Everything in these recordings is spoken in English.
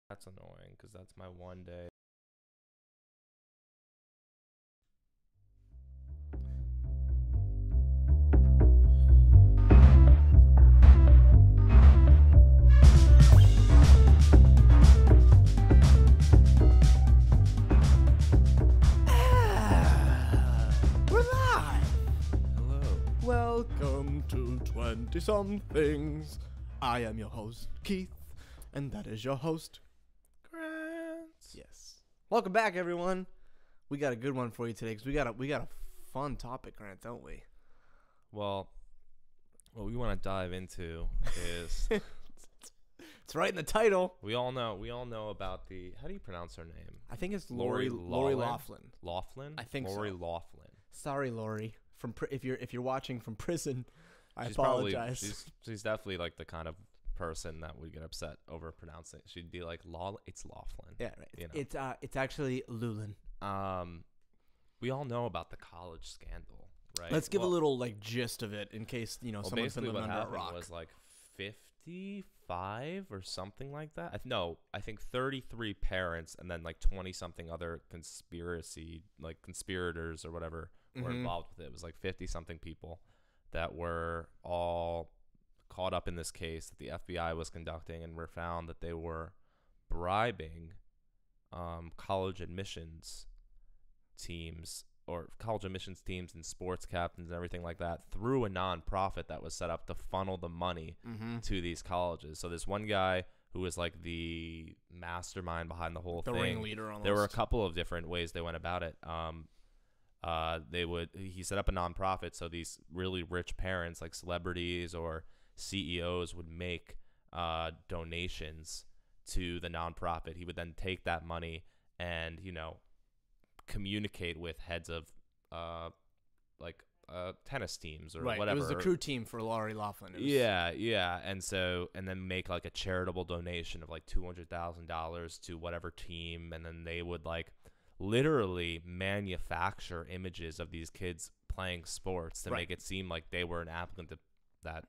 That's annoying because that's my one day. We're live. Hello. Welcome to 20-somethings. I am your host, Keith, and that is your host, Grant. Yes. Welcome back, everyone. We got a good one for you today because we got a fun topic, Grant, don't we? Well, what we want to dive into is It's right in the title. we all know about the, how do you pronounce her name? I think it's Lori Lori Loughlin? Loughlin. Loughlin? I think Lori so. Loughlin. Sorry, Lori. If you're watching from prison, I She's apologize. Probably, she's definitely like the kind of person that would get upset over pronouncing. She'd be like, it's Loughlin. Yeah, right. You know? It's actually Loughlin. We all know about the college scandal, right? Let's give a little gist of it in case someone's been basically living what under a happened rock. was like 55 or something like that. I think 33 parents and then like 20 something other conspirators or whatever were involved with it. It was like 50 something people that were all caught up in this case that the FBI was conducting, and were found that they were bribing college admissions teams and sports captains and everything like that through a nonprofit that was set up to funnel the money to these colleges. So this one guy who was like the mastermind behind the whole The thing. ringleader almost. There were a couple of different ways they went about it. He set up a nonprofit, so these really rich parents, like celebrities or CEOs, would make donations to the nonprofit. He would then take that money and, communicate with heads of tennis teams or right. whatever. It was the crew team for Lori Loughlin. Yeah. And then make like a charitable donation of like $200,000 to whatever team, and then they would like literally manufacture images of these kids playing sports to make it seem like they were an applicant that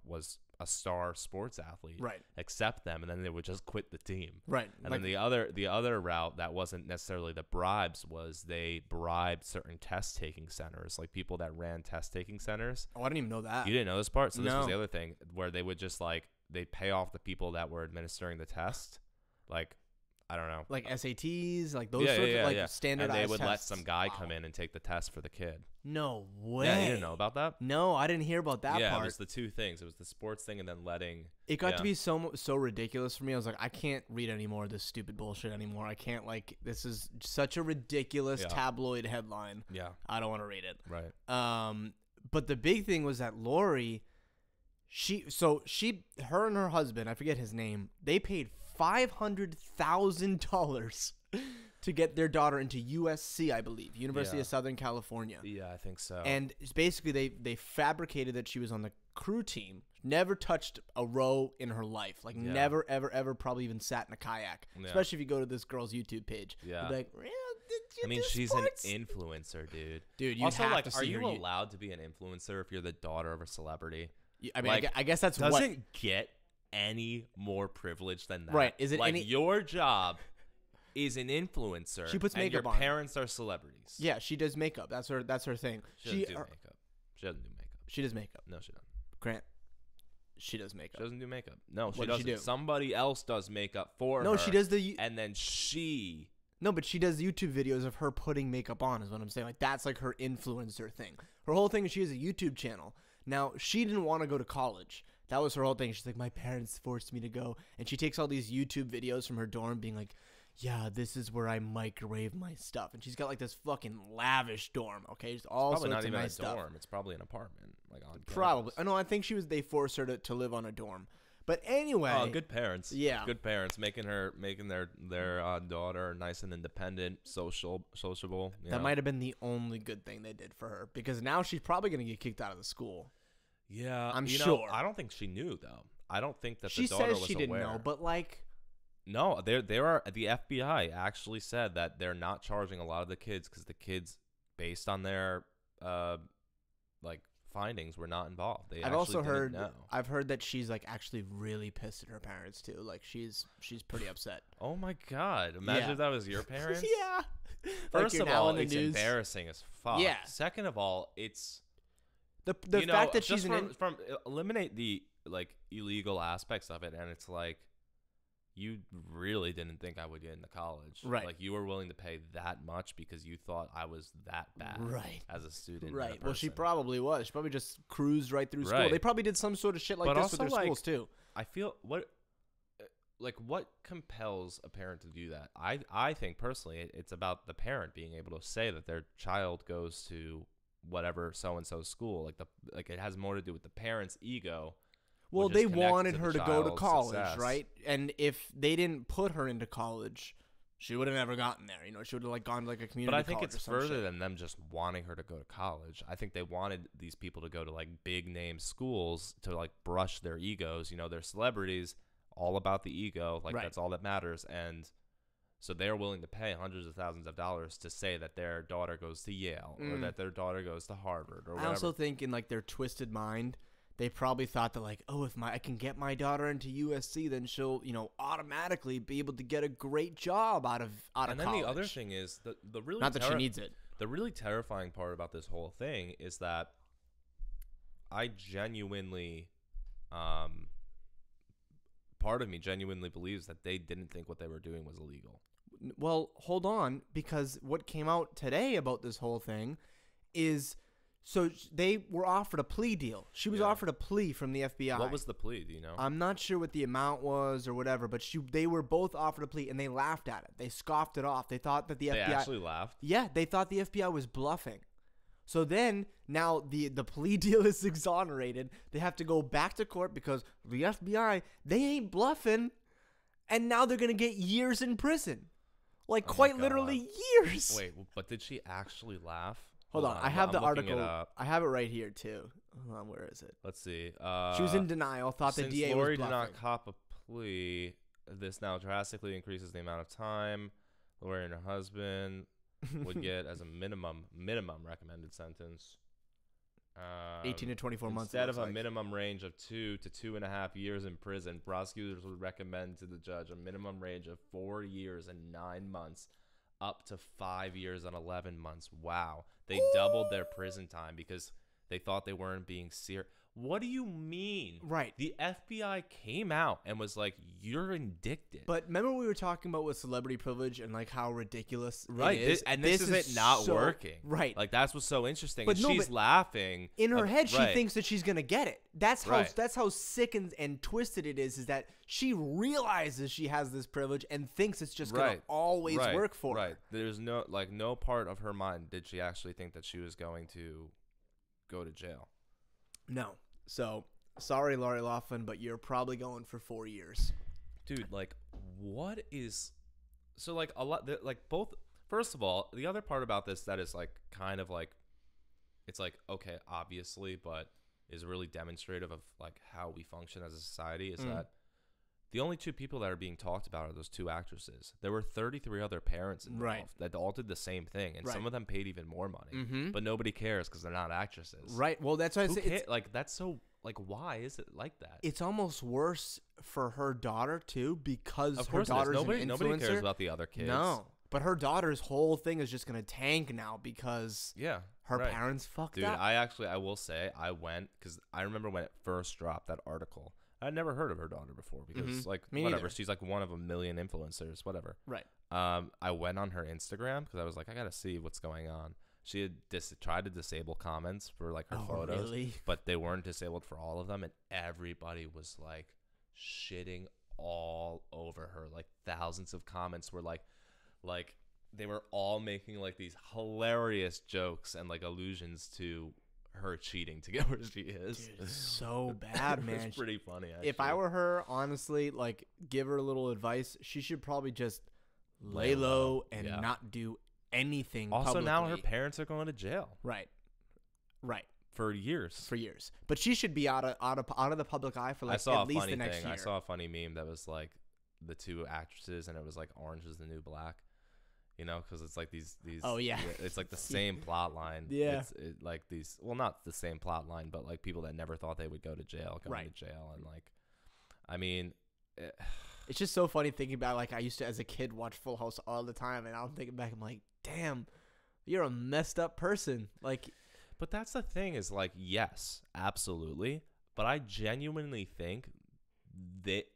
was a star sports athlete, Right. accept them, and then they would just quit the team, Right. And then the other route that wasn't necessarily the bribes was they bribed certain test taking centers, like people that ran test taking centers. Oh, I didn't even know that. You didn't know this part? So this was No. the other thing, where they would just they'd pay off the people that were administering the test, I don't know, Like SATs, like those sorts of standardized and they would let tests. some guy Wow. come in and take the test for the kid. No way. Yeah, you didn't know about that? No, I didn't hear about that Yeah, part. it was the two things. It was the sports thing and then letting. It got to be so ridiculous for me. I was like, I can't read any more of this stupid bullshit anymore. I can't this is such a ridyculous tabloid headline. Yeah. I don't want to read it. Right. But the big thing was that Lori, her and her husband, I forget his name, they paid $500,000 to get their daughter into USC, I believe, University of Southern California. Yeah, I think so. And it's basically they fabricated that she was on the crew team, never touched a row in her life, never ever probably even sat in a kayak. Yeah. Especially if you go to this girl's YouTube page. Yeah. You'd be like, "Real? Did you I mean, do she's sports?" an influencer, dude. Dude, you also, have to are see you her. allowed to be an influencer if you're the daughter of a celebrity? I mean, I guess that's doesn't get any more privilege than that. Right. Is it your job is an influencer? She puts and makeup your on. parents are celebrities. Yeah, she does makeup. That's her thing. She doesn't do makeup. She doesn't do makeup. She does makeup. No, she doesn't. Grant, she does makeup. She doesn't do makeup. No, she What does doesn't. she do? Somebody else does makeup for her. No, she does and then she. No, but she does YouTube videos of her putting makeup on, is what I'm saying. That's like her influencer thing. Her whole thing is she has a YouTube channel. Now, she didn't want to go to college. That was her whole thing. She's like, my parents forced me to go. And she takes all these YouTube videos from her dorm being like, yeah, this is where I microwave my stuff. And she's got like this fucking lavish dorm, okay? Just all Probably sorts not of even nice a dorm. stuff. It's probably an apartment, like on Probably. campus. I know. I think they forced her to live on a dorm. But anyway. Oh, good parents. Yeah. Good parents making their daughter nice and independent, sociable. That might have been the only good thing they did for her, because now she's probably going to get kicked out of the school. Yeah, I'm sure. I don't think she knew though. I don't think that She the daughter says was she didn't aware. know, but No, the FBI actually said that they're not charging a lot of the kids because the kids, based on their findings were not involved. They I've actually also didn't heard know. I've heard that she's like actually really pissed at her parents too. Like she's pretty upset. Oh my God! Imagine if that was your parents. Yeah. First Like of now all, in the it's news. embarrassing as fuck. Yeah. Second of all, it's The you fact know, that she's just from eliminate the like illegal aspects of it, and it's like you really didn't think I would get into college, Right. Like you were willing to pay that much because you thought I was that bad, Right. as a student, and a right. Well, she person. probably was. She probably just cruised right through school. Right. They probably did some sort of shit like But this also, with their like, schools too. I feel what compels a parent to do that? I think personally it's about the parent being able to say that their child goes to whatever so and so school. Like it has more to do with the parent's ego. Well, which is they connected wanted to her the to go to child's college, success. right? And if they didn't put her into college, she would have never gotten there. You know, she would have like gone to like a community. But I think college it's or some further shit. than them just wanting her to go to college. I think they wanted these people to go to like big name schools to like brush their egos. You know, they're celebrities, all about the ego. Like Right. that's all that matters. And so they're willing to pay hundreds of thousands of dollars to say that their daughter goes to Yale or that their daughter goes to Harvard or whatever. I also think in like their twisted mind, they probably thought that like, oh, if I can get my daughter into USC, then she'll, you know, automatically be able to get a great job out of and then college. the other thing is the really Not that she needs it. The really terrifying part about this whole thing is that I genuinely, part of me genuinely believes that they didn't think what they were doing was illegal. Well, hold on, because what came out today about this whole thing is, so they were offered a plea deal. She was offered a plea from the FBI. What was the plea? Do you know? I'm not sure what the amount was or whatever, but they were both offered a plea, and they laughed at it. They scoffed it off. They thought that the They FBI actually laughed. Yeah, they thought the FBI was bluffing. So then, now the plea deal is exonerated. They have to go back to court because the FBI, they ain't bluffing. And now they're going to get years in prison. Like, Oh my quite God. literally years. Wait, but did she actually laugh? Hold on. I have I'm the looking it article. up. I have it right here, too. Hold on, where is it? Let's see. She was in denial, thought the Since DA Lori was did bluffing. not cop a plea, this now drastically increases the amount of time Lori and her husband would get as a minimum recommended sentence. 18 to 24 months. it Instead of looks a like. minimum range of 2 to 2.5 years in prison, prosecutors would recommend to the judge a minimum range of 4 years and 9 months, up to 5 years and 11 months. Wow. They doubled their prison time because they thought they weren't being serious. What do you mean? Right. The FBI came out and was like, you're indicted. But remember we were talking about with celebrity privilege and like how ridiculous Right, it is? and this is it not so- working. Right. Like that's what's so interesting. But And no, she's but laughing in her head, she right. thinks that she's gonna get it. That's how Right. that's how sick and twisted it is that she realizes she has this privilege and thinks it's just gonna always work for her. There's no part of her mind did she actually think that she was going to go to jail. No. So sorry, Lori Loughlin, but you're probably going for 4 years. Dude, like what is so like a lot like both first of all, the other part about this that is like kind of like it's like okay, obviously, but is really demonstrative of like how we function as a society is that the only two people that are being talked about are those two actresses. There were 33 other parents involved that all did the same thing, and some of them paid even more money. But nobody cares because they're not actresses. Right. Well, that's why I Who say cares? Like that's so like why is it like that? it's almost worse for her daughter too because Of her course, it is. daughter's an influencer. Nobody cares about the other kids. No, but her daughter's whole thing is just gonna tank now because her right. parents fucked Dude, up. I will say I went because I remember when it first dropped that article. I'd never heard of her daughter before because like Me whatever, neither. she's like one of a million influencers, whatever. Right. I went on her Instagram because I was like, I gotta see what's going on. She had tried to disable comments for like her photos, really? but they weren't disabled for all of them, and everybody was like shitting all over her. Like thousands of comments were like they were all making like these hilarious jokes and like allusions to her cheating to get where she is. Dude, it's so bad, man. It's pretty funny. Actually. If I were her, honestly, like give her a little advice. She should probably just lay low and not do anything. Also, publicly. now her parents are going to jail. Right. For years. But she should be out of the public eye for like I saw at a least funny the next thing. year. I saw a funny meme that was like the two actresses, and it was like Orange is the New Black. you know, because it's like these. Oh, yeah. It's like the same plot line. Yeah. It's like these. Well, not the same plot line, but like people that never thought they would go to jail, going Right. to jail, and like, I mean. It's just so funny thinking about, like, I used to, as a kid, watch Full House all the time, and I'm thinking back, I'm like, damn, you're a messed up person. Like, but that's the thing is, like, yes, absolutely. But I genuinely think that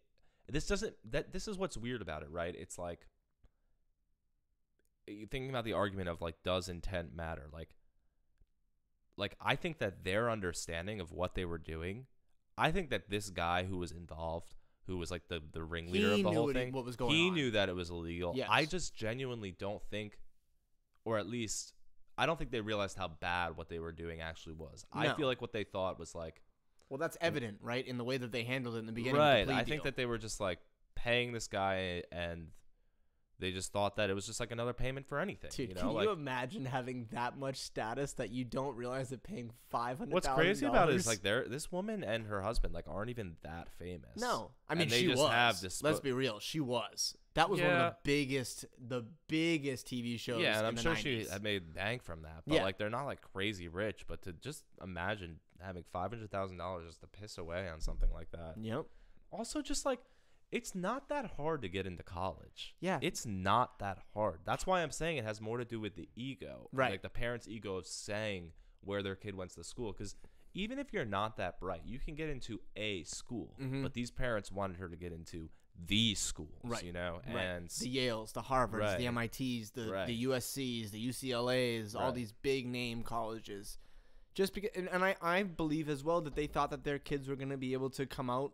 this is what's weird about it, right? It's like, you're thinking about the argument of, like, does intent matter? Like, I think that their understanding of what they were doing, I think that this guy who was involved, who was like the ringleader of the whole thing, what was going he on. knew that it was illegal. Yes. I just genuinely don't think, or at least I don't think they realized how bad what they were doing actually was. No. I feel like what they thought was like, well, that's evident, right, in the way that they handled it in the beginning. right. Of the plea I think deal. that they were just like paying this guy, and they just thought that it was just like another payment for anything. Dude, you know? can like, you imagine having that much status that you don't realize that paying $500,000? what's crazy about it is like this woman and her husband like aren't even that famous. No, I mean And they she just was. have this. Let's be real, she was. That was one of Yeah. the biggest TV shows. Yeah, and I'm in the sure 90s. she had made bank from that. But Yeah. like they're not like crazy rich. But to just imagine having $500,000 just to piss away on something like that. Yep. Also, just like it's not that hard to get into college. Yeah. It's not that hard. That's why I'm saying it has more to do with the ego. Right. Like the parents' ego of saying where their kid went to school. Because even if you're not that bright, you can get into a school. Mhm. But these parents wanted her to get into the schools, Right. you know? Right. And The Yales, the Harvards, Right. the MITs, the Right. the USCs, the UCLAs, all Right. these big name colleges. Just because, and I believe as well that they thought that their kids were going to be able to come out,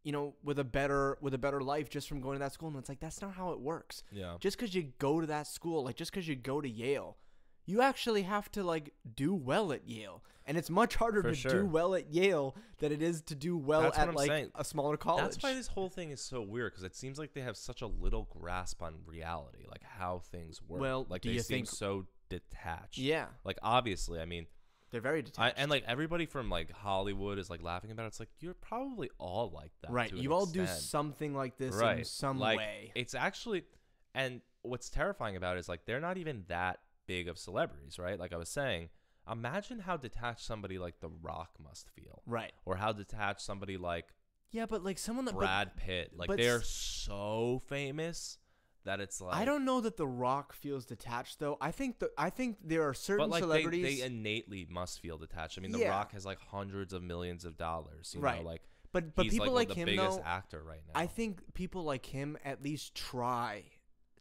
you know, with a better life just from going to that school. And it's like, that's not how it works. yeah. Just because you go to that school, like just because you go to Yale, you actually have to like do well at Yale. And it's much harder For to sure. do well at Yale than it is to do well That's what at I'm like saying. a smaller college. That's why this whole thing is so weird, because it seems like they have such a little grasp on reality, like how things work. Well, like do they you seem think- so detached. Yeah, Like obviously, I mean, they're very detached. and like everybody from like Hollywood is like laughing about it. It's like you're probably all like that, right. to an You all do extent. something like this in Right. some like, way. It's actually, and what's terrifying about it is like they're not even that big of celebrities, right? Like I was saying, imagine how detached somebody like The Rock must feel, Right. or how detached somebody like Yeah, but like someone that Brad Pitt, like but they're s- so famous that it's like I don't know that The Rock feels detached though. I think there are certain but like celebrities, they innately must feel detached. I mean, The Yeah. Rock has like hundreds of millions of dollars, you Right. know, like but he's people like like the him biggest though. actor right now. I think people like him at least try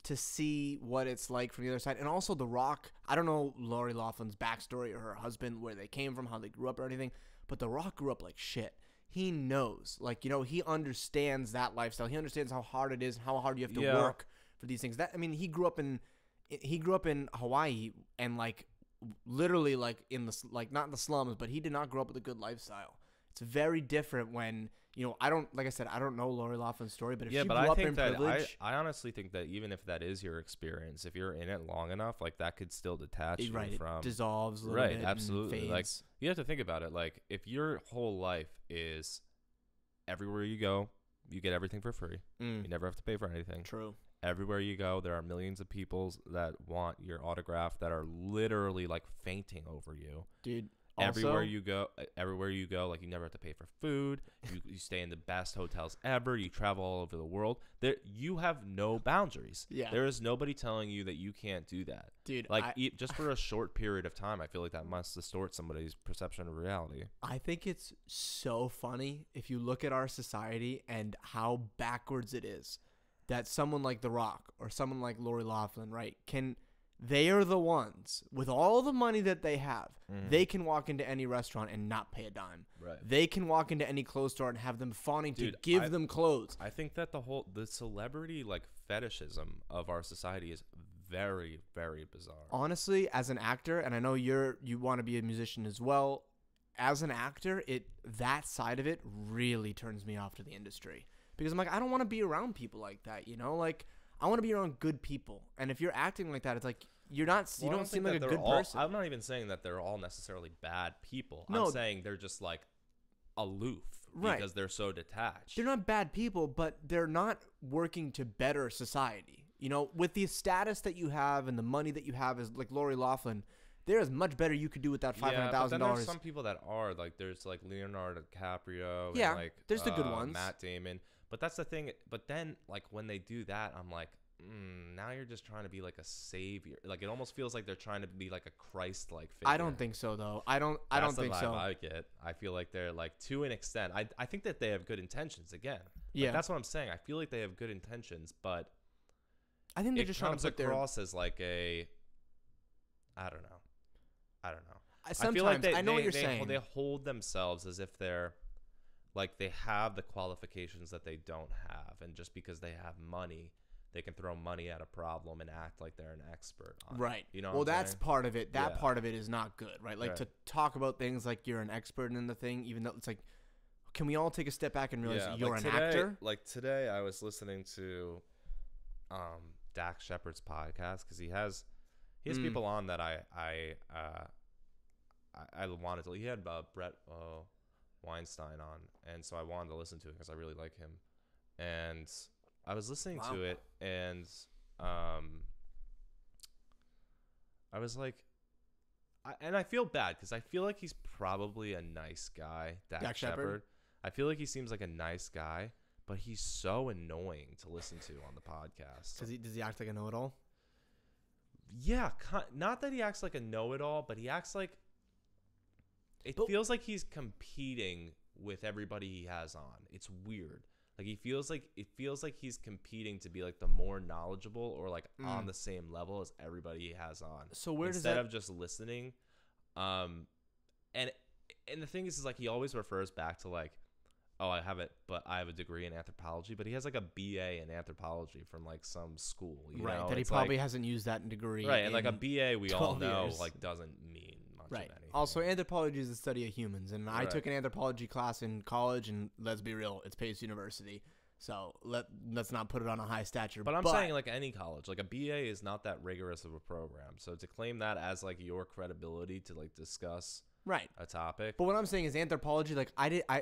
to see what it's like from the other side. And also The Rock, I don't know Lori Loughlin's backstory or her husband, where they came from, how they grew up or anything, but The Rock grew up like shit. He knows, like, you know, he understands that lifestyle. He understands how hard it is, how hard you have to Yeah. work for these things. That, I mean, he grew up in Hawaii and like literally like in the like not in the slums, but he did not grow up with a good lifestyle. It's very different when, you know, I don't know Lori Loughlin's story, but if yeah, she but grew I up think in that privilege, I honestly think that even if that is your experience, if you're in it long enough, like that could still detach you right, from it dissolves a little right, bit. absolutely. And Like fades. you have to think about it. Like if your whole life is everywhere you go, you get everything for free. You never have to pay for anything. True. Everywhere you go, there are millions of people that want your autograph that are literally like fainting over you. Dude. Everywhere Also, you go, like you never have to pay for food. You stay in the best hotels ever. You travel all over the world. There, you have no boundaries. Yeah. There is nobody telling you that you can't do that. dude, Like just for a short period of time, I feel like that must distort somebody's perception of reality. I think it's so funny if you look at our society and how backwards it is that someone like The Rock or someone like Lori Loughlin, right, they are the ones with all the money that they have. They can walk into any restaurant and not pay a dime. Right. They can walk into any clothes store and have them fawning to Dude, give them clothes. I think that the celebrity like fetishism of our society is very, very bizarre. Honestly, as an actor, and I know you want to be a musician as well, as an actor, that side of it really turns me off to the industry. Because I'm like, I don't want to be around people like that, you know? Like, I want to be around good people. And if you're acting like that, it's like you don't seem like a good person. I'm not even saying that they're all necessarily bad people. No. I'm saying they're just like aloof Right. because they're so detached. They're not bad people, but they're not working to better society. with the status that you have and the money that you have as like Lori Loughlin, there is much better you could do with that $500,000. But then there's some people that are like, there's like Leonardo DiCaprio. Yeah, and like, there's the good ones. Matt Damon. But that's the thing. But then like when they do that, I'm like, now you're just trying to be like a savior. Like it almost feels like they're trying to be like a Christ-like figure. I don't think so though. I don't think so. I get. I feel like they're like, to an extent. I think that they have good intentions again. Yeah, that's what I'm saying. I feel like they have good intentions, but I think they're just trying to put across as like a, I don't know. Sometimes, I feel like I know what you're saying. They hold themselves as if they're like they have the qualifications that they don't have, and just because they have money, they can throw money at a problem and act like they're an expert on it. Right. You know. Well, that's part of it. That Yeah. part of it is not good, right? Like to talk about things like you're an expert in the thing, even though it's like, can we all take a step back and realize that you're an actor? Like today, I was listening to Dax Shepard's podcast because he has people on that I wanted to. He had Brett Weinstein on, and so I wanted to listen to it because I really like him. And I was listening to it, and I was like, I feel bad because I feel like he's probably a nice guy, Dax Shepard. I feel like he seems like a nice guy, but he's so annoying to listen to on the podcast. Does he act like a know-it-all? Yeah, not that he acts like a know-it-all, but he acts like feels like he's competing with everybody he has on. It's weird. Like it feels like he's competing to be like the more knowledgeable or like on the same level as everybody he has on. So where instead of just listening, and the thing is like he always refers back to like, oh, I have a degree in anthropology, but he has like a BA in anthropology from like some school, you know? That he probably hasn't used that degree. Right, and like a BA, we all know years. like doesn't mean much of anything. Also, anthropology is the study of humans, and I took an anthropology class in college, and let's be real, it's Pace University, so let's not put it on a high stature. But I'm saying like any college, like a BA is not that rigorous of a program, so to claim that as like your credibility to like discuss a topic. But what I'm saying is anthropology, like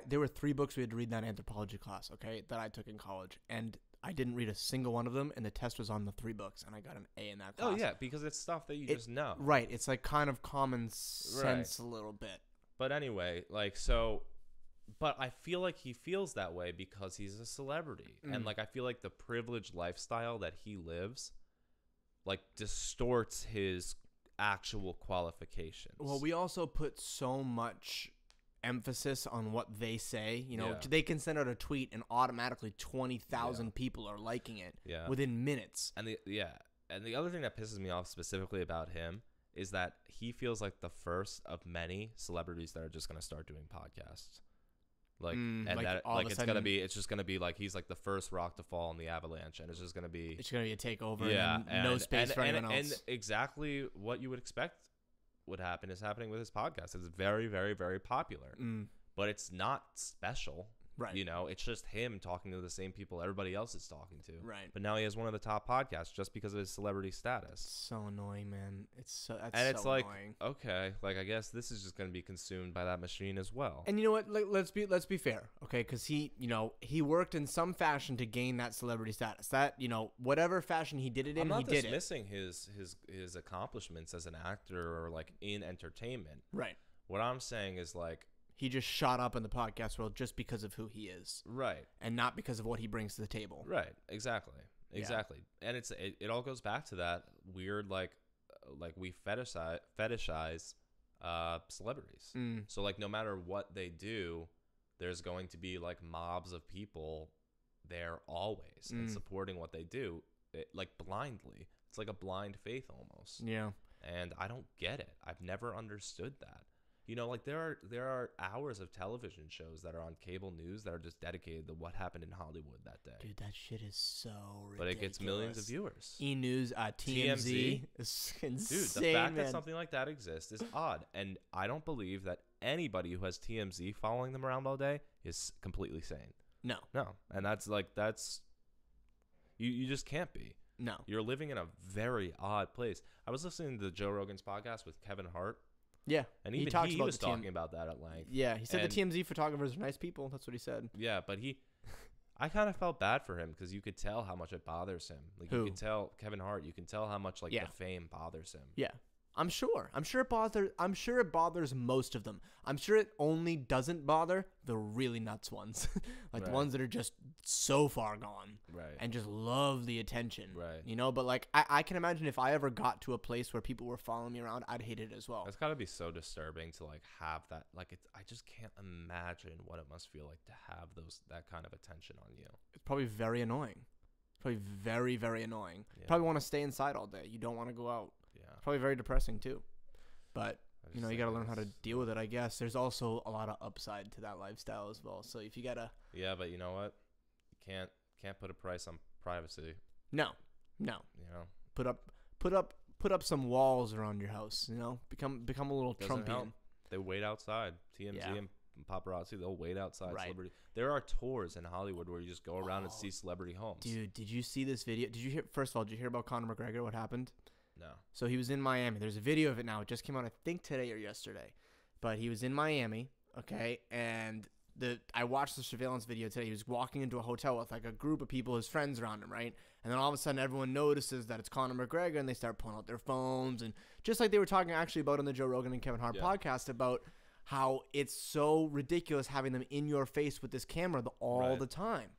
there were 3 books we had to read in that anthropology class, okay, that I took in college, and I didn't read a single one of them, and the test was on the 3 books, and I got an A in that class. Oh yeah, because it's stuff that you just know. Right, it's like kind of common sense a little bit. But anyway, like so, but I feel like he feels that way because he's a celebrity, and like I feel like the privileged lifestyle that he lives, like distorts his actual qualifications. Well, we also put so much emphasis on what they say. They can send out a tweet and automatically 20,000 people are liking it within minutes. And the other thing that pisses me off specifically about him is that he feels like the first of many celebrities that are just going to start doing podcasts. It's just gonna be like he's like the first rock to fall in the avalanche, and it's just gonna be a takeover. And no space for anyone else. And exactly what you would expect would happen is happening with his podcast. It's very, very, very popular, but it's not special. Right. It's just him talking to the same people everybody else is talking to. Right. But now he has one of the top podcasts just because of his celebrity status. So annoying, man. It's like, annoying. Okay, like I guess this is just going to be consumed by that machine as well. And you know what? Like, let's be fair, okay? Because he worked in some fashion to gain that celebrity status. That whatever fashion he did it in, he did it. I'm not dismissing his accomplishments as an actor or like in entertainment. Right. What I'm saying is like, he just shot up in the podcast world just because of who he is. Right. And not because of what he brings to the table. Right. Exactly. And it all goes back to that weird, like we fetishize celebrities. So like, no matter what they do, there's going to be like mobs of people there always and supporting what they do, like blindly. It's like a blind faith almost. Yeah. And I don't get it. I've never understood that. Like there are hours of television shows that are on cable news that are just dedicated to what happened in Hollywood that day. Dude, that shit is so ridiculous. But it gets millions of viewers. E-News, TMZ is insane, dude, the fact that something like that exists is odd. And I don't believe that anybody who has TMZ following them around all day is completely sane. No. And that's you just can't be. No. You're living in a very odd place. I was listening to Joe Rogan's podcast with Kevin Hart. Yeah, and even he was talking about that at length. Yeah, he said the TMZ photographers are nice people. That's what he said. Yeah, but I kind of felt bad for him because you could tell how much it bothers him. Like Who? you could tell Kevin Hart. You can tell how much like Yeah. the fame bothers him. Yeah. I'm sure it bothers most of them. I'm sure it only doesn't bother the really nuts ones. Like the Right. ones that are just so far gone Right. and just love the attention. Right. You know, but like I can imagine if I ever got to a place where people were following me around, I'd hate it as well. It's got to be so disturbing to like have that. Like I just can't imagine what it must feel like to have that kind of attention on you. It's probably very annoying. Probably very, very annoying. Yeah. Probably want to stay inside all day. You don't want to go out. Yeah. Probably very depressing too. But I you just know, you think got to learn how to it's- deal with it, I guess. There's also a lot of upside to that lifestyle as well. So if you got to Yeah, but you know what? You can't put a price on privacy. no. You know, Put up some walls around your house, you know? Become a little Doesn't Trumpian. help. They wait outside. TMZ Yeah. and paparazzi, they'll wait outside Right. celebrity. There are tours in Hollywood where you just go around and Oh, see celebrity homes. Dude, did you see this video? Did you hear first of all, did you hear about Conor McGregor, what happened? No. So he was in Miami. There's a video of it now. It just came out, I think, today or yesterday. But he was in Miami, okay? And I watched the surveillance video today. He was walking into a hotel with like a group of people, his friends around him, right? And then all of a sudden, everyone notices that it's Conor McGregor, and they start pulling out their phones. And just like they were talking actually about on the Joe Rogan and Kevin Hart Yeah. podcast about how it's so ridiculous having them in your face with this camera all Right. the time.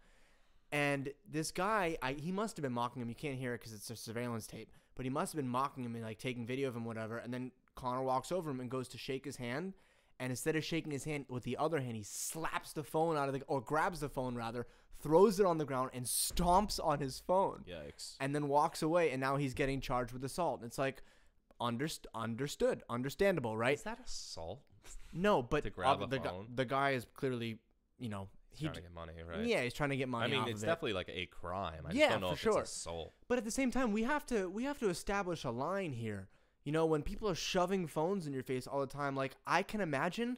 And this guy, he must have been mocking him. You can't hear it because it's a surveillance tape. But he must have been mocking him and like taking video of him, whatever. And then Connor walks over him and goes to shake his hand. And instead of shaking his hand with the other hand, he slaps the phone out of or grabs the phone rather, throws it on the ground and stomps on his phone. Yikes. And then walks away. And now he's getting charged with assault. And it's like, understood, understandable, right? Is that assault? No, but To grab a the phone? the guy is clearly, you know, Trying to get money, right? yeah, he's trying to get money. I mean, off it's of it. definitely like a crime. I Yeah, just don't know for if sure. it's assault. But at the same time, we have to establish a line here. You know, when people are shoving phones in your face all the time, like I can imagine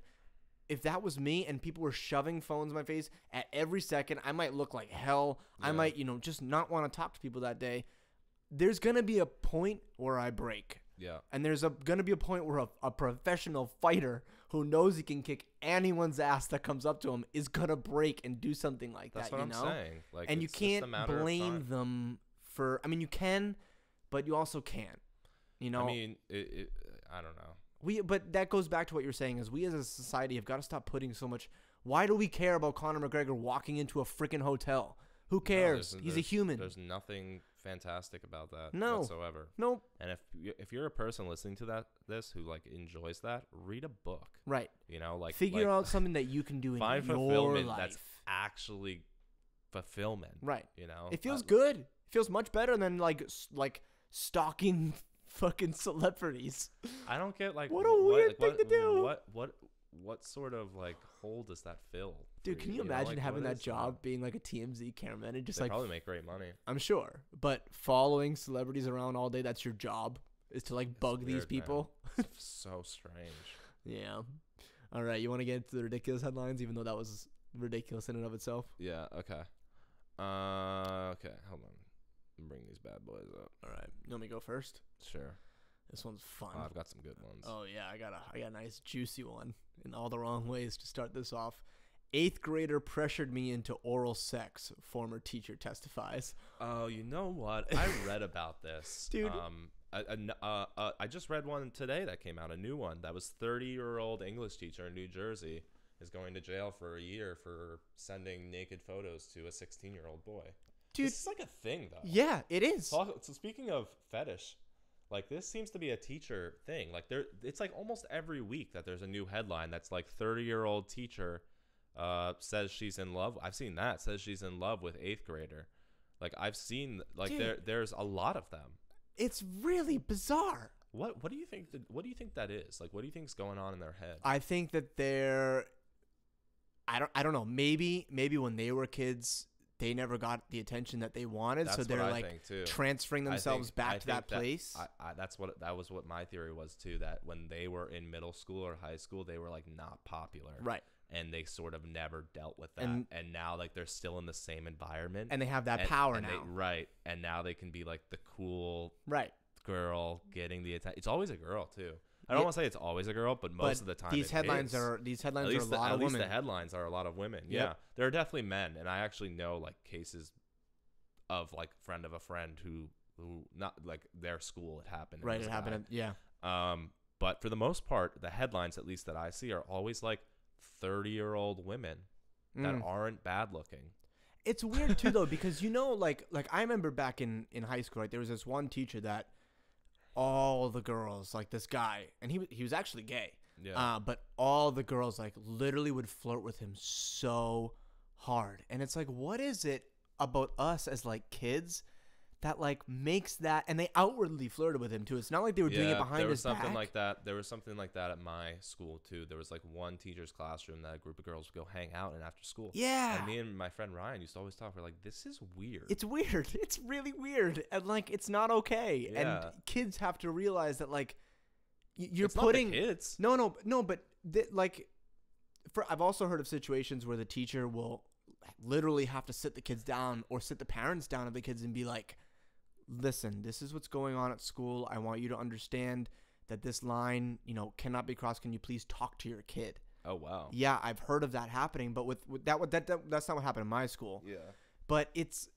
if that was me and people were shoving phones in my face at every second, I might look like hell. I Yeah. might, just not want to talk to people that day. There's going to be a point where I break. Yeah. And there's going to be a point where a professional fighter who knows he can kick anyone's ass that comes up to him is going to break and do something like That's that, what you I'm know? saying. Like, And you it's just a can't matter of blame time. them for, I mean, you can, but you also can't, you know? I mean, I don't know. But that goes back to what you're saying is we as a society have got to stop putting so much. Why do we care about Conor McGregor walking into a freaking hotel? Who cares? He's a human. There's nothing fantastic about that No. whatsoever. Nope. And if you're a person listening to this who like enjoys that, read a book. Right. You know, like Figure out something that you can do in find your fulfillment life. that's actually fulfillment. Right. You know, It feels good. It feels much better than like stalking fucking celebrities. I don't get like What a weird thing to do. What sort of like hole does that fill? Dude, for can you know, imagine like, having what that is job, being like a TMZ cameraman and just They like probably make great money. I'm sure, but following celebrities around all day, that's your job, is to like bug these weird, man. people. It's so strange. Yeah. All right, you want to get into the ridiculous headlines, even though that was ridiculous in and of itself? Yeah. Okay. Okay. Hold on. Bring these bad boys up. All right. You want me to go first? Sure. This one's fun. I've got some good ones. Oh yeah, I got a nice juicy one in all the wrong ways to start this off. 8th grader pressured me into oral sex, former teacher testifies. Oh, you know what? I read about this, Dude. I just read one today that came out, a new one. That was 30-year-old English teacher in New Jersey is going to jail for a year for sending naked photos to a 16-year-old boy. Dude. This is like a thing, though. Yeah, it is. So speaking of fetish, like this seems to be a teacher thing. Like it's like almost every week that there's a new headline that's like 30-year-old teacher says she's in love. I've seen that, says she's in love with 8th grader. Like I've seen like Dude. there's a lot of them. It's really bizarre. What do you think? What do you think that is? Like, what do you think's going on in their head? I think that they're I don't know. Maybe when they were kids, they never got the attention that they wanted, That's so they're what I like think, too. transferring themselves back to that place. That was what my theory was too. That when they were in middle school or high school, they were like not popular, Right. And they sort of never dealt with that. And- And now like they're still in the same environment, And they have that power now. right? And now they can be like the cool Right. girl getting the attention. It's always a girl too. I don't want to say it's always a girl, but most of the time these headlines is. are a lot At of women. least the headlines are a lot of women. Yep. Yeah, there are definitely men, and I actually know like cases of like friend of a friend who not like their school it happened. Right, it happened. Yeah. But for the most part, the headlines, at least that I see, are always like 30-year-old women that aren't bad looking. It's weird too though, because like I remember back in high school, right? There was this one teacher that all the girls, like this guy, and he was actually gay. Yeah. But all the girls like literally would flirt with him so hard. And it's like, what is it about us as like kids that like makes that, and they outwardly flirted with him too. It's not like they were doing it behind his back. There was something like that at my school too. There was like one teacher's classroom that a group of girls would go hang out in after school. Yeah. And me and my friend Ryan used to always talk. We're like, this is weird. It's weird. It's really weird. And like, it's not okay. Yeah. And kids have to realize that like, you're it's putting not the kids. No, but like, I've also heard of situations where the teacher will literally have to sit the kids down or sit the parents down of the kids and be like, listen, this is what's going on at school. I want you to understand that this line, cannot be crossed. Can you please talk to your kid? Oh, wow. Yeah, I've heard of that happening, but with that's not what happened in my school. Yeah. But it's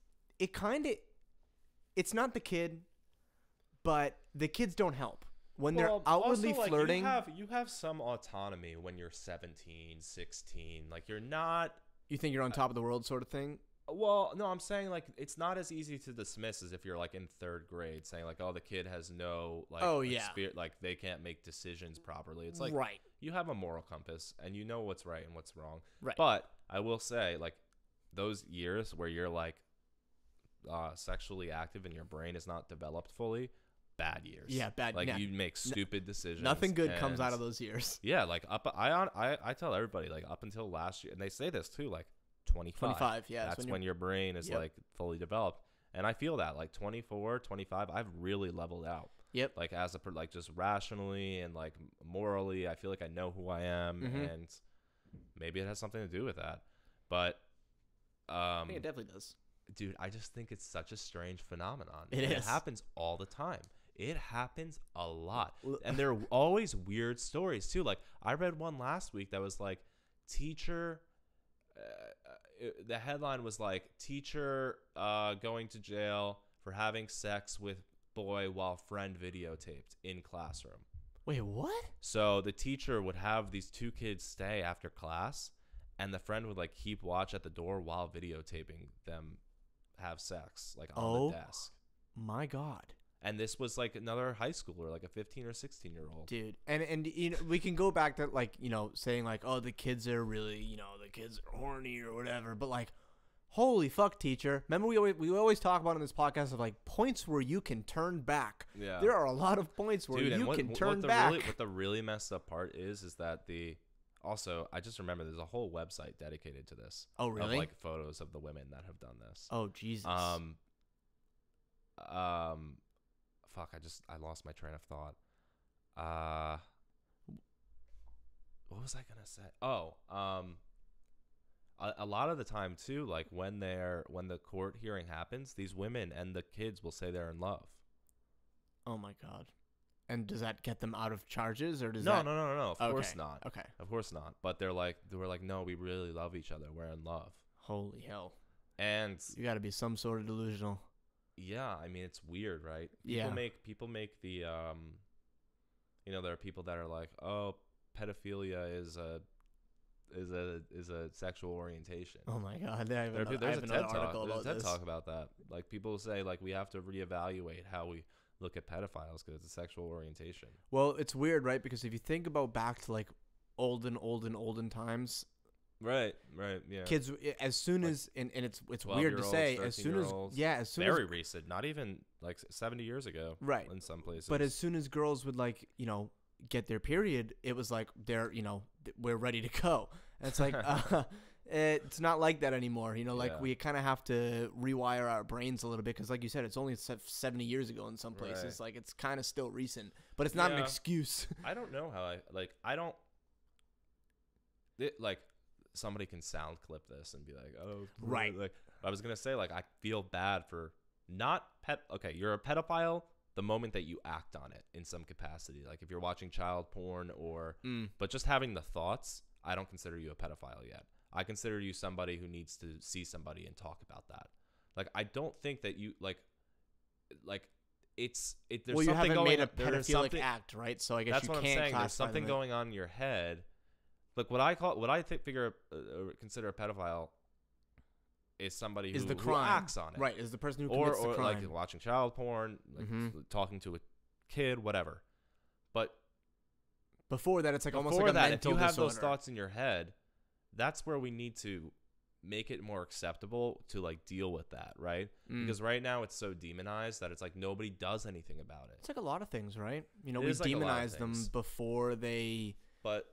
not the kid, but the kids don't help. When they're outwardly also, like, flirting. You have some autonomy when you're 17, 16. Like, you're not. You think you're on top of the world sort of thing? Well, no, I'm saying like it's not as easy to dismiss as if you're like in third grade saying like, oh, the kid has no like, like they can't make decisions properly. It's like, right. You have a moral compass and you know what's right and what's wrong. Right. But I will say like those years where you're like sexually active and your brain is not developed fully, bad years. Yeah, bad. Like yeah. you make stupid decisions. Nothing good comes out of those years. Yeah, like I tell everybody like up until last year, and they say this too, like 25, yeah, that's when your brain is like fully developed. And I feel that like 24, 25, I've really leveled out. Yep. Like like just rationally and like morally, I feel like I know who I am, and maybe it has something to do with that. But I think it definitely does. Dude, I just think it's such a strange phenomenon. It happens all the time. It happens a lot. And there are always weird stories too. Like I read one last week that was like teacher the headline was like teacher going to jail for having sex with boy while friend videotaped in classroom. Wait, what? So the teacher would have these two kids stay after class, and the friend would like keep watch at the door while videotaping them have sex like on the desk. My God. And this was like another high schooler, like a 15 or 16-year-old. Dude, and we can go back to like, saying like, oh, the kids are really, the kids are horny or whatever. But like, holy fuck, teacher. Remember we always talk about in this podcast of like points where you can turn back. Yeah. There are a lot of points where you can turn back. What the really messed up part is that also, I just remember there's a whole website dedicated to this. Oh, really? Of like photos of the women that have done this. Oh, Jesus. Fuck, I lost my train of thought. What was I gonna say? Oh, a lot of the time too, like when the court hearing happens, these women and the kids will say they're in love. Oh my God. And does that get them out of charges, or does No. that? No. Of course not. Okay. Of course not. But they were like, no, we really love each other. We're in love. Holy hell. And you got to be some sort of delusional. Yeah, I mean it's weird, right? People make the there are people that are like, oh, pedophilia is a sexual orientation. Oh my God, there's a TED talk about that. Like people say like we have to reevaluate how we look at pedophiles because it's a sexual orientation. Well, it's weird, right? Because if you think about back to like olden Right. times. Yeah. Kids, as soon like as and it's weird to say, as soon as very recent, not even like 70 years ago, right? In some places, but as soon as girls would like get their period, it was like they're we're ready to go. And it's like it's not like that anymore. Like we kind of have to rewire our brains a little bit because, like you said, it's only 70 years ago in some places. Right. Like it's kind of still recent, but it's not an excuse. I don't know how somebody can sound clip this and be like, oh, right. Like I was gonna say, like I feel bad for not okay, you're a pedophile, the moment that you act on it in some capacity. Like if you're watching child porn but just having the thoughts, I don't consider you a pedophile yet. I consider you somebody who needs to see somebody and talk about that. Like, I don't think that you like there's well, you something haven't going made a pedophilic act, right? So I guess that's you what can't I'm saying. There's classify something them going on in your head. Look, consider a pedophile is somebody is who, the crime. who acts on it. Right, is the person who commits the or crime. like watching child porn, like talking to a kid, whatever. But before that, it's like almost before like a that, mental if you have disorder. those thoughts in your head, that's where we need to make it more acceptable to like deal with that, right? Because right now it's so demonized that it's like nobody does anything about it. It's like a lot of things, right? You know, It we is like a lot of demonize them things. before they But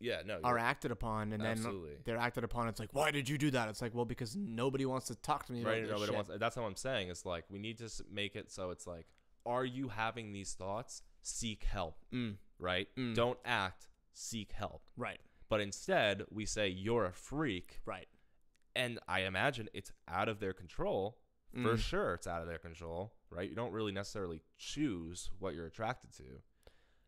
yeah, no, are acted upon, and absolutely. then they're acted upon. It's like, why did you do that? It's like, well, because nobody wants to talk to me about right. this Nobody shit. wants. That's what I'm saying. It's like we need to make it so it's like, are you having these thoughts? Seek help, right? Don't act. Seek help, Right. But instead, we say you're a freak, Right. and I imagine it's out of their control. For sure, it's out of their control, right? You don't really necessarily choose what you're attracted to.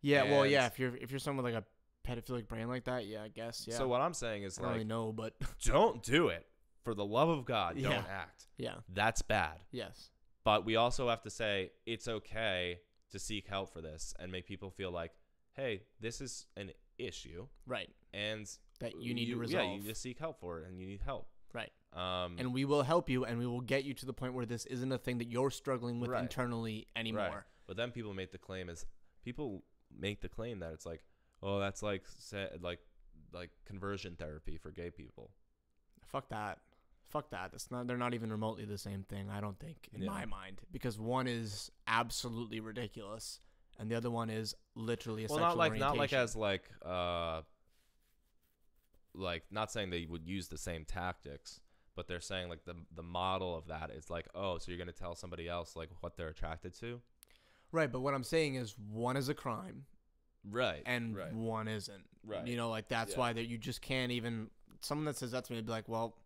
Yeah. Well, yeah. And If you're someone with like a pedophilic brain like that, yeah, I guess. Yeah. So what I'm saying is I don't like, really know, but don't do it. For the love of God, Yeah. don't act. yeah. That's bad. Yes. But we also have to say it's okay to seek help for this and make people feel like, hey, this is an issue, Right. and That you need to resolve. Yeah, you need to seek help for it, and you need help. Right. And we will help you, and we will get you to the point where this isn't a thing that you're struggling with Right. internally anymore. Right. But then people make the claim that it's like, oh, that's like conversion therapy for gay people. Fuck that. Fuck that. That's not. They're not even remotely the same thing. I don't think, in my mind, because one is absolutely ridiculous, and the other one is literally a sexual orientation. Not like as like not saying they would use the same tactics, but they're saying like the model of that is like, oh, so you're gonna tell somebody else like what they're attracted to. Right, but what I'm saying is one is a crime, right, and right. one isn't. Right. You know, like that's why that you just can't even. Someone that says that to me would be like, well,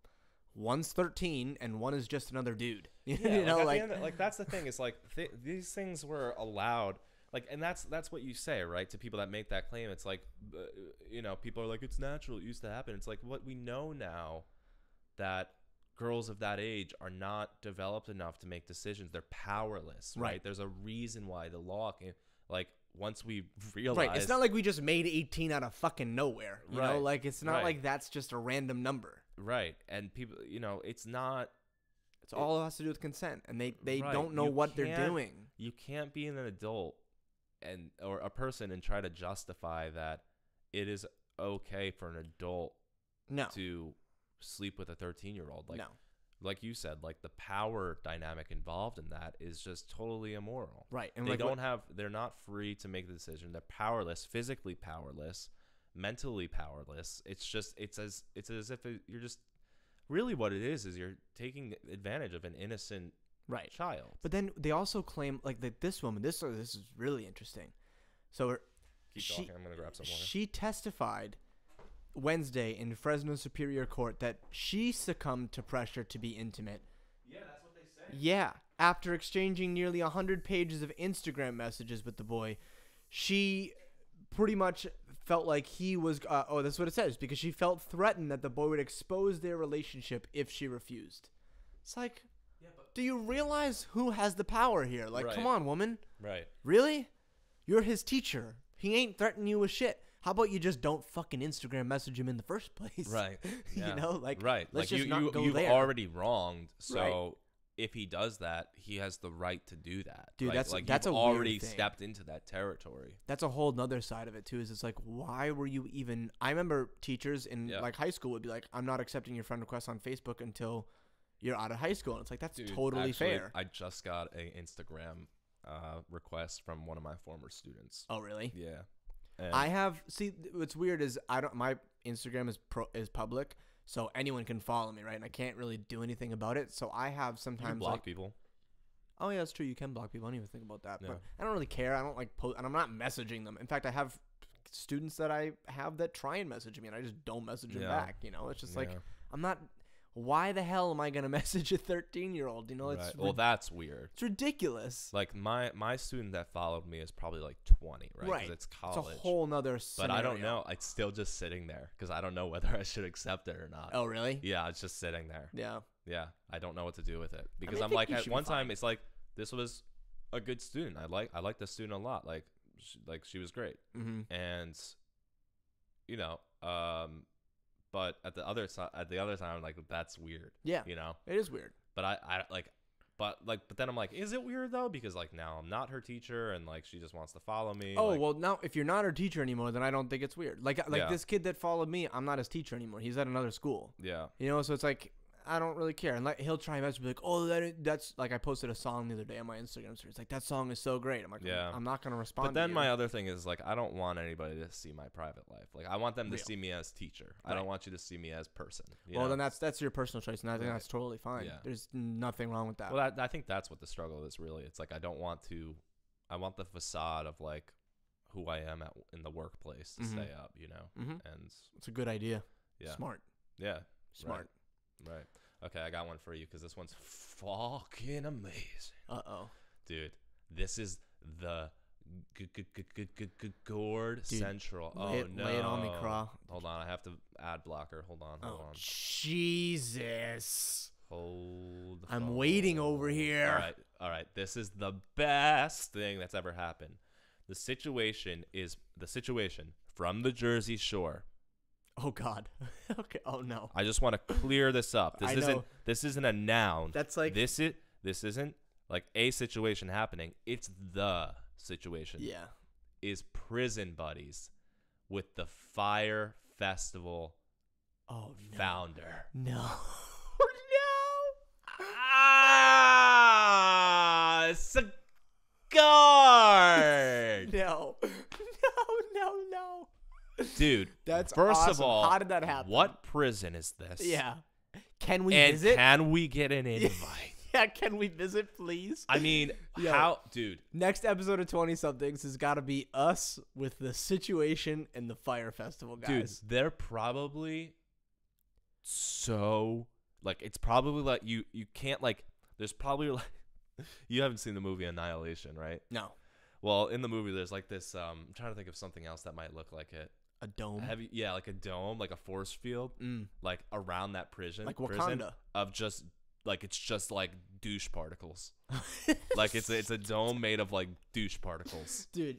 one's 13 and one is just another dude. You know, like that's the thing. Is like these things were allowed. Like, and that's what you say, right? To people that make that claim, it's like, you know, people are like, it's natural. It used to happen. It's like what we know now that girls of that age are not developed enough to make decisions. They're powerless, right? There's a reason why the law came. Like, once we realize, right? It's not like we just made 18 out of fucking nowhere. You know, like it's not like that's just a random number, right? And people, you know, it's not. It's all has to do with consent, and they Right. don't know what they're doing. You can't be an adult or a person and try to justify that it is okay for an adult to sleep with a 13-year-old. Like, like you said, like the power dynamic involved in that is just totally immoral. Right. And they're not free to make the decision. They're powerless, physically powerless, mentally powerless. It's as if you're just really what it is you're taking advantage of an innocent child. But then they also claim like that this woman, this is really interesting. So Keep talking. I'm going to grab some water. She testified Wednesday in Fresno Superior Court that she succumbed to pressure to be intimate. Yeah, that's what they say. Yeah. After exchanging nearly 100 pages of Instagram messages with the boy, she pretty much felt like he was, that's what it says, because she felt threatened that the boy would expose their relationship if she refused. It's like, do you realize who has the power here? Like, come on, woman. Right. Really? You're his teacher. He ain't threatening you with shit. How about you just don't fucking Instagram message him in the first place? Right. Yeah. You know, like, right. let's like just not go you've there. already wronged. So if he does that, he has the right to do that. Dude, right? that's you've a already weird thing. stepped into that territory. That's a whole nother side of it too. Is it's like, why were you even? I remember teachers in like high school would be like, I'm not accepting your friend request on Facebook until you're out of high school. And it's like, that's totally fair. I just got an Instagram request from one of my former students. Oh, really? Yeah. I have. See, what's weird is my Instagram is public, so anyone can follow me, right? And I can't really do anything about it. So I have sometimes you can block people. Oh yeah, that's true. You can block people. I didn't even think about that. Yeah. But I don't really care. I don't like post, and I'm not messaging them. In fact, I have students that I have that try and message me, and I just don't message them back. You know, it's just like I'm not. Why the hell am I gonna message a 13-year-old? You know, it's Well, that's weird. it's ridiculous. Like my student that followed me is probably like 20, right? Right. Because it's college. It's a whole nother scenario. But I don't know. It's still just sitting there because I don't know whether I should accept it or not. Oh, really? Yeah, it's just sitting there. Yeah. Yeah, I don't know what to do with it because I I'm think like you at should one be fine. time it's like this was a good student. I like the student a lot. Like she was great. Mm-hmm. And you know, but at the other side, I'm like, that's weird. Yeah. You know, It is weird. but but then I'm like, is it weird though? Because like now I'm not her teacher, and like she just wants to follow me. Oh, like, well, now if you're not her teacher anymore, then I don't think it's weird. Like Yeah. this kid that followed me, I'm not his teacher anymore. He's at another school. yeah, You know, so it's like I don't really care. And like he'll try and message me like, "Oh, that's like I posted a song the other day on my Instagram story. It's like that song is so great." I'm like, Yeah. I'm not gonna respond. But then to my you. other thing is like I don't want anybody to see my private life. Like I want them to Real. see me as teacher. I Right. don't want you to see me as person. You Well, know? then that's your personal choice, and I think Right. that's totally fine. Yeah. There's nothing wrong with that. Well, I think that's what the struggle is really. It's like I want the facade of like who I am in the workplace to stay up, you know. Mhm. And It's a good idea. yeah, Smart. yeah, Smart. right. Okay, I got one for you because this one's fucking amazing, dude. This is the Gourd Dude, Central. lay it on me, Craw. Hold on, I have to ad blocker. Hold on. Jesus. Hold. I'm waiting over here. All right. This is the best thing that's ever happened. The situation from the Jersey Shore. Oh God. Okay. Oh no. I just want to clear this up. I know. This isn't a noun. That's like this isn't like a situation happening. It's the situation. Yeah. Is prison buddies with the Fire Festival Oh no. founder. No. No. Cigar. No. No. Dude, That's first awesome. of all, How did that happen? What prison is this? Yeah. Can we And visit? can we get an invite? Yeah, can we visit, please? I mean, Yo. how, dude? Next episode of 20 somethings has got to be us with the situation and the Fire Festival guys. Dude, they're probably so like it's probably like you can't like there's probably like you haven't seen the movie Annihilation, right? No. Well, in the movie there's like this I'm trying to think of something else that might look like it. A dome. Yeah, like a dome, like a force field, like around that prison, Like prison Wakanda. of just like it's just like douche particles. Like it's a dome made of like douche particles. Dude,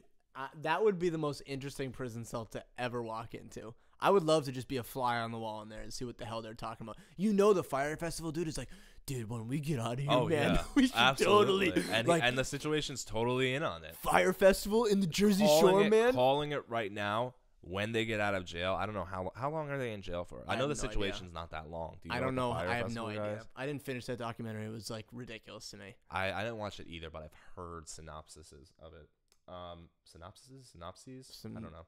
that would be the most interesting prison cell to ever walk into. I would love to just be a fly on the wall in there and see what the hell they're talking about. You know, the Fire Festival dude is like, dude, when we get out of here, man, yeah, we should absolutely. totally And, like and the situation's totally in on it. Fire Festival in the Jersey Shore, man. Calling it right now. When they get out of jail, I don't know how long are they in jail for. I know the have no situation's not that long. Do you I know don't what know. the Fire I have Festival no idea. guys? I didn't finish that documentary. It was like ridiculous to me. I didn't watch it either, but I've heard synopsises of it. Synopses? I don't know.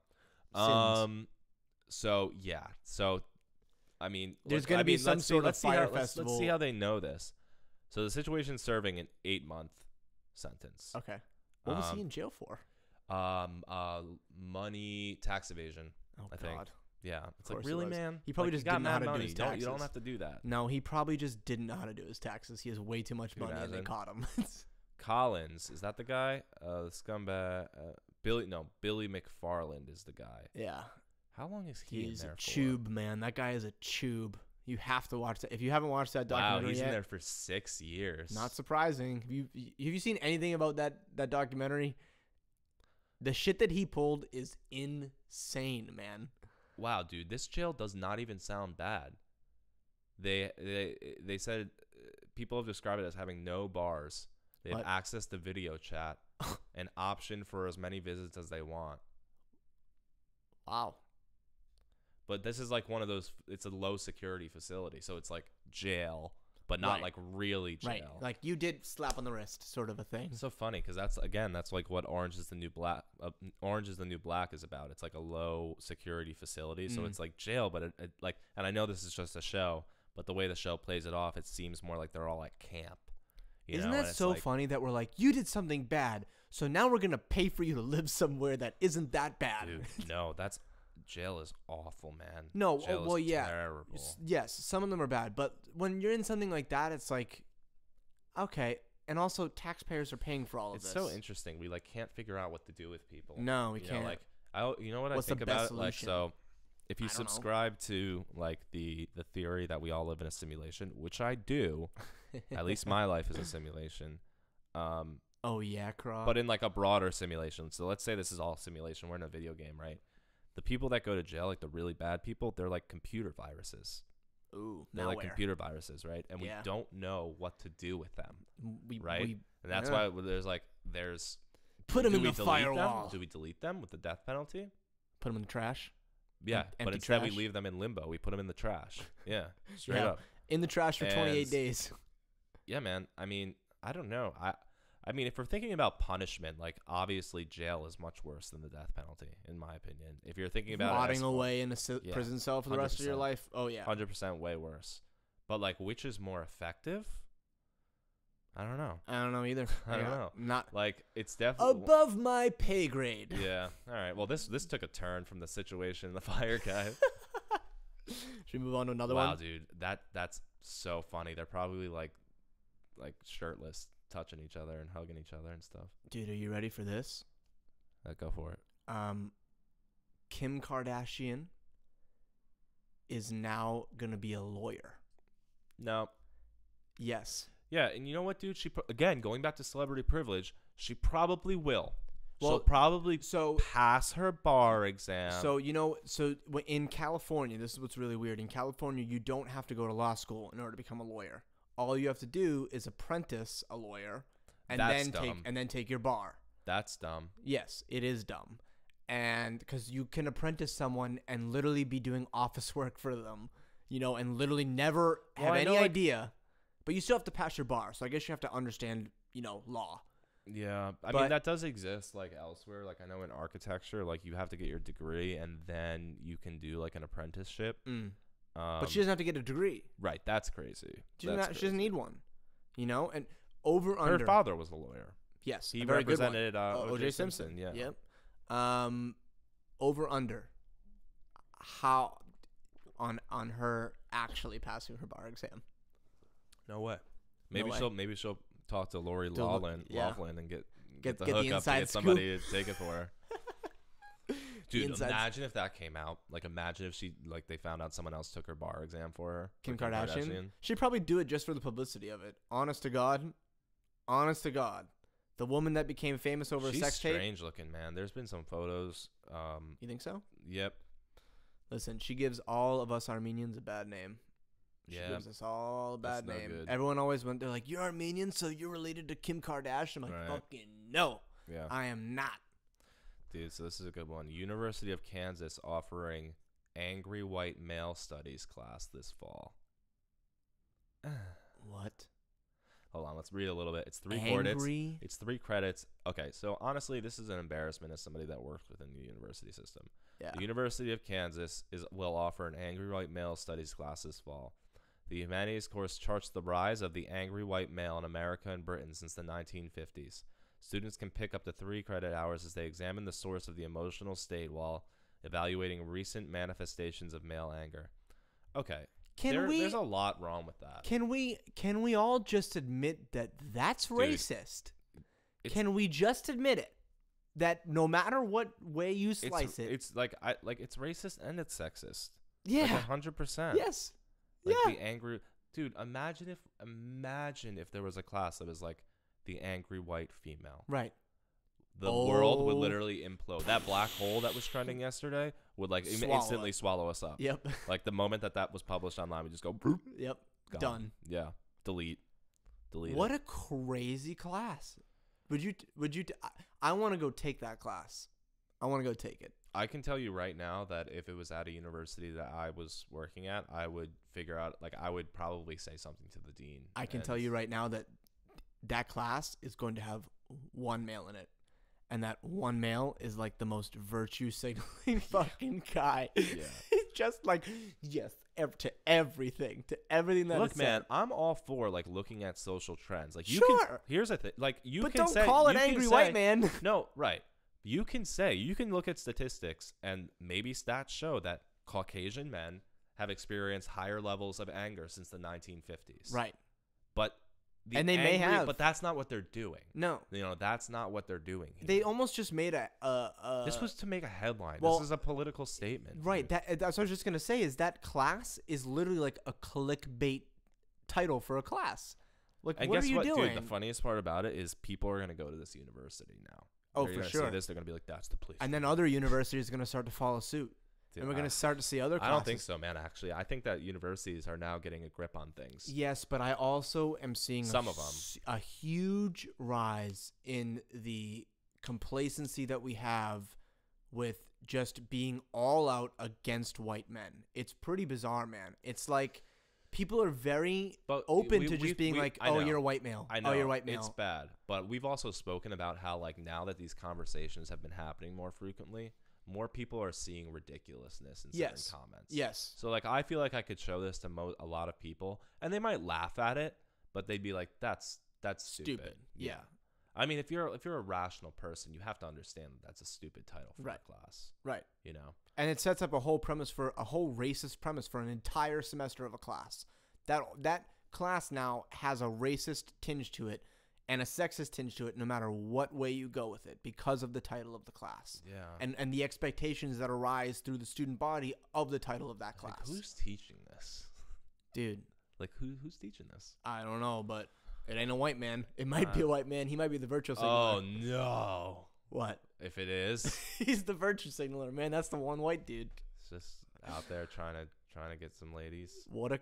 So yeah. So I mean, There's going to be some sort of Fire Let's Festival. see how they know this. So the situation's serving an 8-month sentence. Okay. What was he in jail for? Money, tax evasion. Oh, I think. God. Yeah, it's course like he really, was. man. He probably like, just you got didn't know how mad to do money. his You don't taxes. have to do that. No, he probably just didn't know how to do his taxes. He has way too much Who money, and they doesn't? caught him. Collins, is that the guy? The scumbag. Billy McFarland is the guy. Yeah. How long is he in He's there a for? tube, man. That guy is a tube. You have to watch that. If you haven't watched that Wow, documentary he's yet, in there for 6 years. not surprising. Have you seen anything about that documentary? The shit that he pulled is insane, man. Wow, dude, this jail does not even sound bad. They said people have described it as having no bars. They have What? access to video chat, an option for as many visits as they want. Wow. But this is like one of those. It's a low security facility, so it's like jail, but not Right. like really jail. Right. Like you did slap on the wrist sort of a thing. It's so funny because that's like what Orange is the New Black. Orange is the New Black is about. It's like a low security facility, so it's like jail, but it like. And I know this is just a show, but the way the show plays it off, it seems more like they're all at camp. Isn't that so funny that we're like, you did something bad, so now we're gonna pay for you to live somewhere that isn't that bad? Dude, no, that's Jail is awful, man. No, Jail well, is yeah. terrible. Yes, some of them are bad, but when you're in something like that, it's like, okay. And also, taxpayers are paying for all of It's this. so interesting. We like can't figure out what to do with people. No, we You can't. know, like you know what What's I think the best about it? Like, solution? so if you I don't know. subscribe to like the theory that we all live in a simulation, which I do, at least my life is a simulation. Oh yeah, Croc. But in like a broader simulation. So let's say this is all simulation. We're in a video game, right? The people that go to jail, like the really bad people, they're like computer viruses. Ooh, They're like computer viruses, right? And Yeah. we don't know what to do with them, we, right? we And that's yeah. why there's put them do in we the delete them? firewall. Do we delete them with the death penalty? Put them in the trash. Yeah, but Empty instead we trash? leave them in limbo. We put them in the trash. Yeah, straight Yeah. up. In the trash for 28 And- days. Yeah, man. I mean, I don't know. I mean, if we're thinking about punishment, like obviously jail is much worse than the death penalty, in my opinion. If you're thinking about Rotting away in a Yeah, prison cell for the rest of your 100%. life. Oh yeah. 100% way worse. But like, which is more effective? I don't know. I don't know either. I don't know. Not Like, it's definitely above my pay grade. Yeah. All right. Well, this took a turn from the situation in the fire guy. Should we move on to another Wow, one? dude, that's so funny. They're probably like shirtless, touching each other and hugging each other and stuff. Dude, are you ready for this? Go for it. Kim Kardashian is now gonna be a lawyer. No. Yes. Yeah, and you know what, dude? Again, going back to celebrity privilege, she probably will. Well, She'll probably So pass her bar exam. in California, this is what's really weird. In California, you don't have to go to law school in order to become a lawyer. All you have to do is apprentice a lawyer, and That's then take your bar. That's dumb. Yes, it is dumb, and because you can apprentice someone and literally be doing office work for them, and literally never have any idea, but you still have to pass your bar. So I guess you have to understand, law. Yeah, I But- mean that does exist like elsewhere. Like I know in architecture, like you have to get your degree and then you can do like an apprenticeship. But she doesn't have to get a degree. Right, that's crazy. She doesn't need one. And over Her under. father was a lawyer. Yes, He a very good one. represented O.J. Simpson. Yeah. Yep. Over under. How on her actually passing her bar exam? No way. No way. Maybe she'll talk to Lori To look- Loughlin, yeah. Loughlin and get the the hookup to inside get scoop. somebody to take it for her. Dude, inside imagine if that came out. Like, imagine if they found out someone else took her bar exam for her. Kim for Kardashian. She'd probably do it just for the publicity of it. Honest to God. The woman that became famous over She's a sex tape. strange looking, man. There's been some photos. You think so? Yep. Listen, she gives all of us Armenians a bad name. She Yeah. gives us all a bad That's no name. good. Everyone always went, they're like, you're Armenian, so you're related to Kim Kardashian. I'm like, Right. fucking no, Yeah. I am not. Dude, so this is a good one. University of Kansas offering angry white male studies class this fall. What? Hold on, let's read a little bit. It's 3 Angry? credits. It's 3 credits. Okay, so honestly, this is an embarrassment as somebody that works within the university system. Yeah. The University of Kansas will offer an angry white male studies class this fall. The humanities course charts the rise of the angry white male in America and Britain since the 1950s. Students can pick up to 3 credit hours as they examine the source of the emotional state while evaluating recent manifestations of male anger. Okay. There's a lot wrong with that. Can we all just admit that that's racist? it's- Can we just admit it? That no matter what way you slice it. It's it's racist and it's sexist. Yeah. Like 100%. Yes. Like yeah. the angry dude, imagine if there was a class that was like the angry white female. Right. The world would literally implode. That black hole that was trending yesterday would like instantly swallow us up. Yep. Like the moment that was published online, we just go boop, Yep. gone. Done. Yeah. Delete. What a crazy class. I want to go take that class. I want to go take it. I can tell you right now that if it was at a university that I was working at, I would figure out, like, I would probably say something to the dean. I can tell you right now that class is going to have one male in it. And that one male is like the most virtue signaling fucking guy. Yeah. He's just like, yes, to everything that Look, is man, said. I'm all for like looking at social trends. Like you Sure. can. Here's the thing. Like you But can don't say, call it you can angry say- white man. No, right. you can look at statistics, and maybe stats show that Caucasian men have experienced higher levels of anger since the 1950s. Right. But and they may have, but that's not what they're doing. No, that's not what they're doing here. They almost just made this was to make a headline. Well, this is a political statement. Right. That's what I was just gonna say. Is that class is literally like a clickbait title for a class. Like, and what guess are you what, doing? dude? The funniest part about it is people are gonna go to this university now. Oh, they're for gonna sure. See this, they're gonna be like, "That's the place." And then other universities are gonna start to follow suit. Dude, and we're going to start to see other classes. I don't think so, man, actually. I think that universities are now getting a grip on things. Yes, but I also am seeing some of them a huge rise in the complacency that we have with just being all out against white men. It's pretty bizarre, man. It's like people are very open to just being like, oh, you're a white male. I know. Oh, you're a white male. It's bad. But we've also spoken about how, like, now that these conversations have been happening more frequently, more people are seeing ridiculousness in certain comments. Yes. So, like, I feel like I could show this to a lot of people, and they might laugh at it, but they'd be like, "That's stupid." Yeah. I mean, if you're a rational person, you have to understand that that's a stupid title for a class. Right. You know. And it sets up a whole racist premise for an entire semester of a class. That class now has a racist tinge to it and a sexist tinge to it, no matter what way you go with it, because of the title of the class. Yeah. And the expectations that arise through the student body of the title of that class. Like, who's teaching this? Dude. Like, who's teaching this? I don't know, but it ain't a white man. It might be a white man. He might be the virtue signaler. Oh, no. What? If it is? He's the virtue signaler, man. That's the one white dude. It's just out there trying to get some ladies. What a...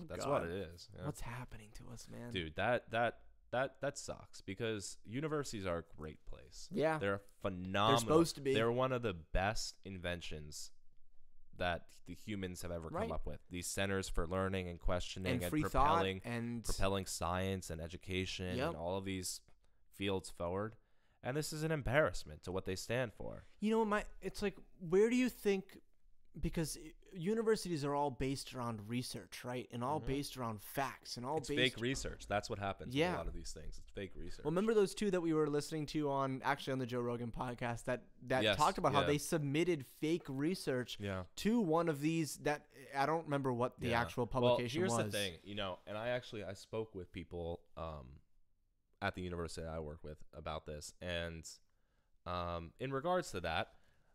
That's God. what it is. Yeah. What's happening to us, man? Dude, that sucks, because universities are a great place. Yeah. They're phenomenal. They're supposed to be. They're one of the best inventions that the humans have ever come up with. These centers for learning and questioning and free propelling thought and propelling science and education and all of these fields forward. And this is an embarrassment to what they stand for. You know, it's like, where do you think, because universities are all based around research, right? And all based around facts and all it's fake research. That's what happens with a lot of these things. It's fake research. Well, remember those two that we were listening to on the Joe Rogan podcast that talked about how they submitted fake research to one of these that I don't remember what the actual publication was. Here's the thing, and I spoke with people at the university I work with about this, and in regards to that,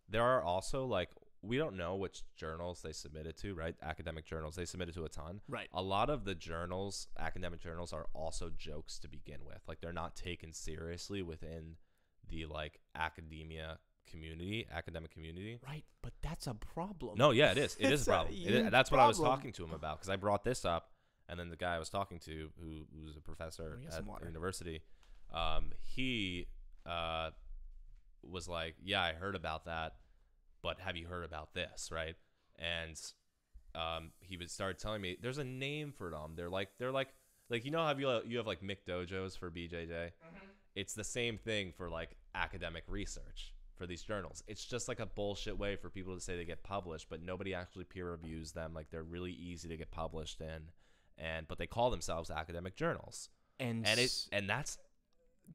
there are also, like, we don't know which journals they submitted to, right? Academic journals. They submitted to a ton. Right. A lot of the journals, academic journals, are also jokes to begin with. Like, they're not taken seriously within the, like, academic community. Right. But that's a problem. No, yeah, it is. It is a problem. That's what I was talking to him about, because I brought this up, and then the guy I was talking to, who's a professor at the university, he was like, "Yeah, I heard about that. But have you heard about this?" Right? And he would start telling me there's a name for them. They're like you know how you have like McDojos for BJJ. Mm-hmm. It's the same thing for, like, academic research for these journals. It's just like a bullshit way for people to say they get published, but nobody actually peer reviews them. Like, they're really easy to get published in, but they call themselves academic journals. And that's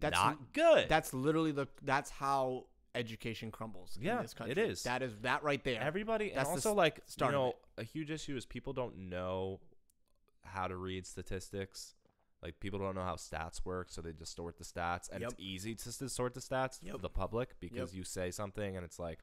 not good. That's literally that's how education crumbles in this country. It is. That is that right there. Everybody, that's and also, like, start a huge issue is people don't know how to read statistics. Like, people don't know how stats work, so they just sort the stats, and it's easy to sort the stats for the public, because you say something and it's like,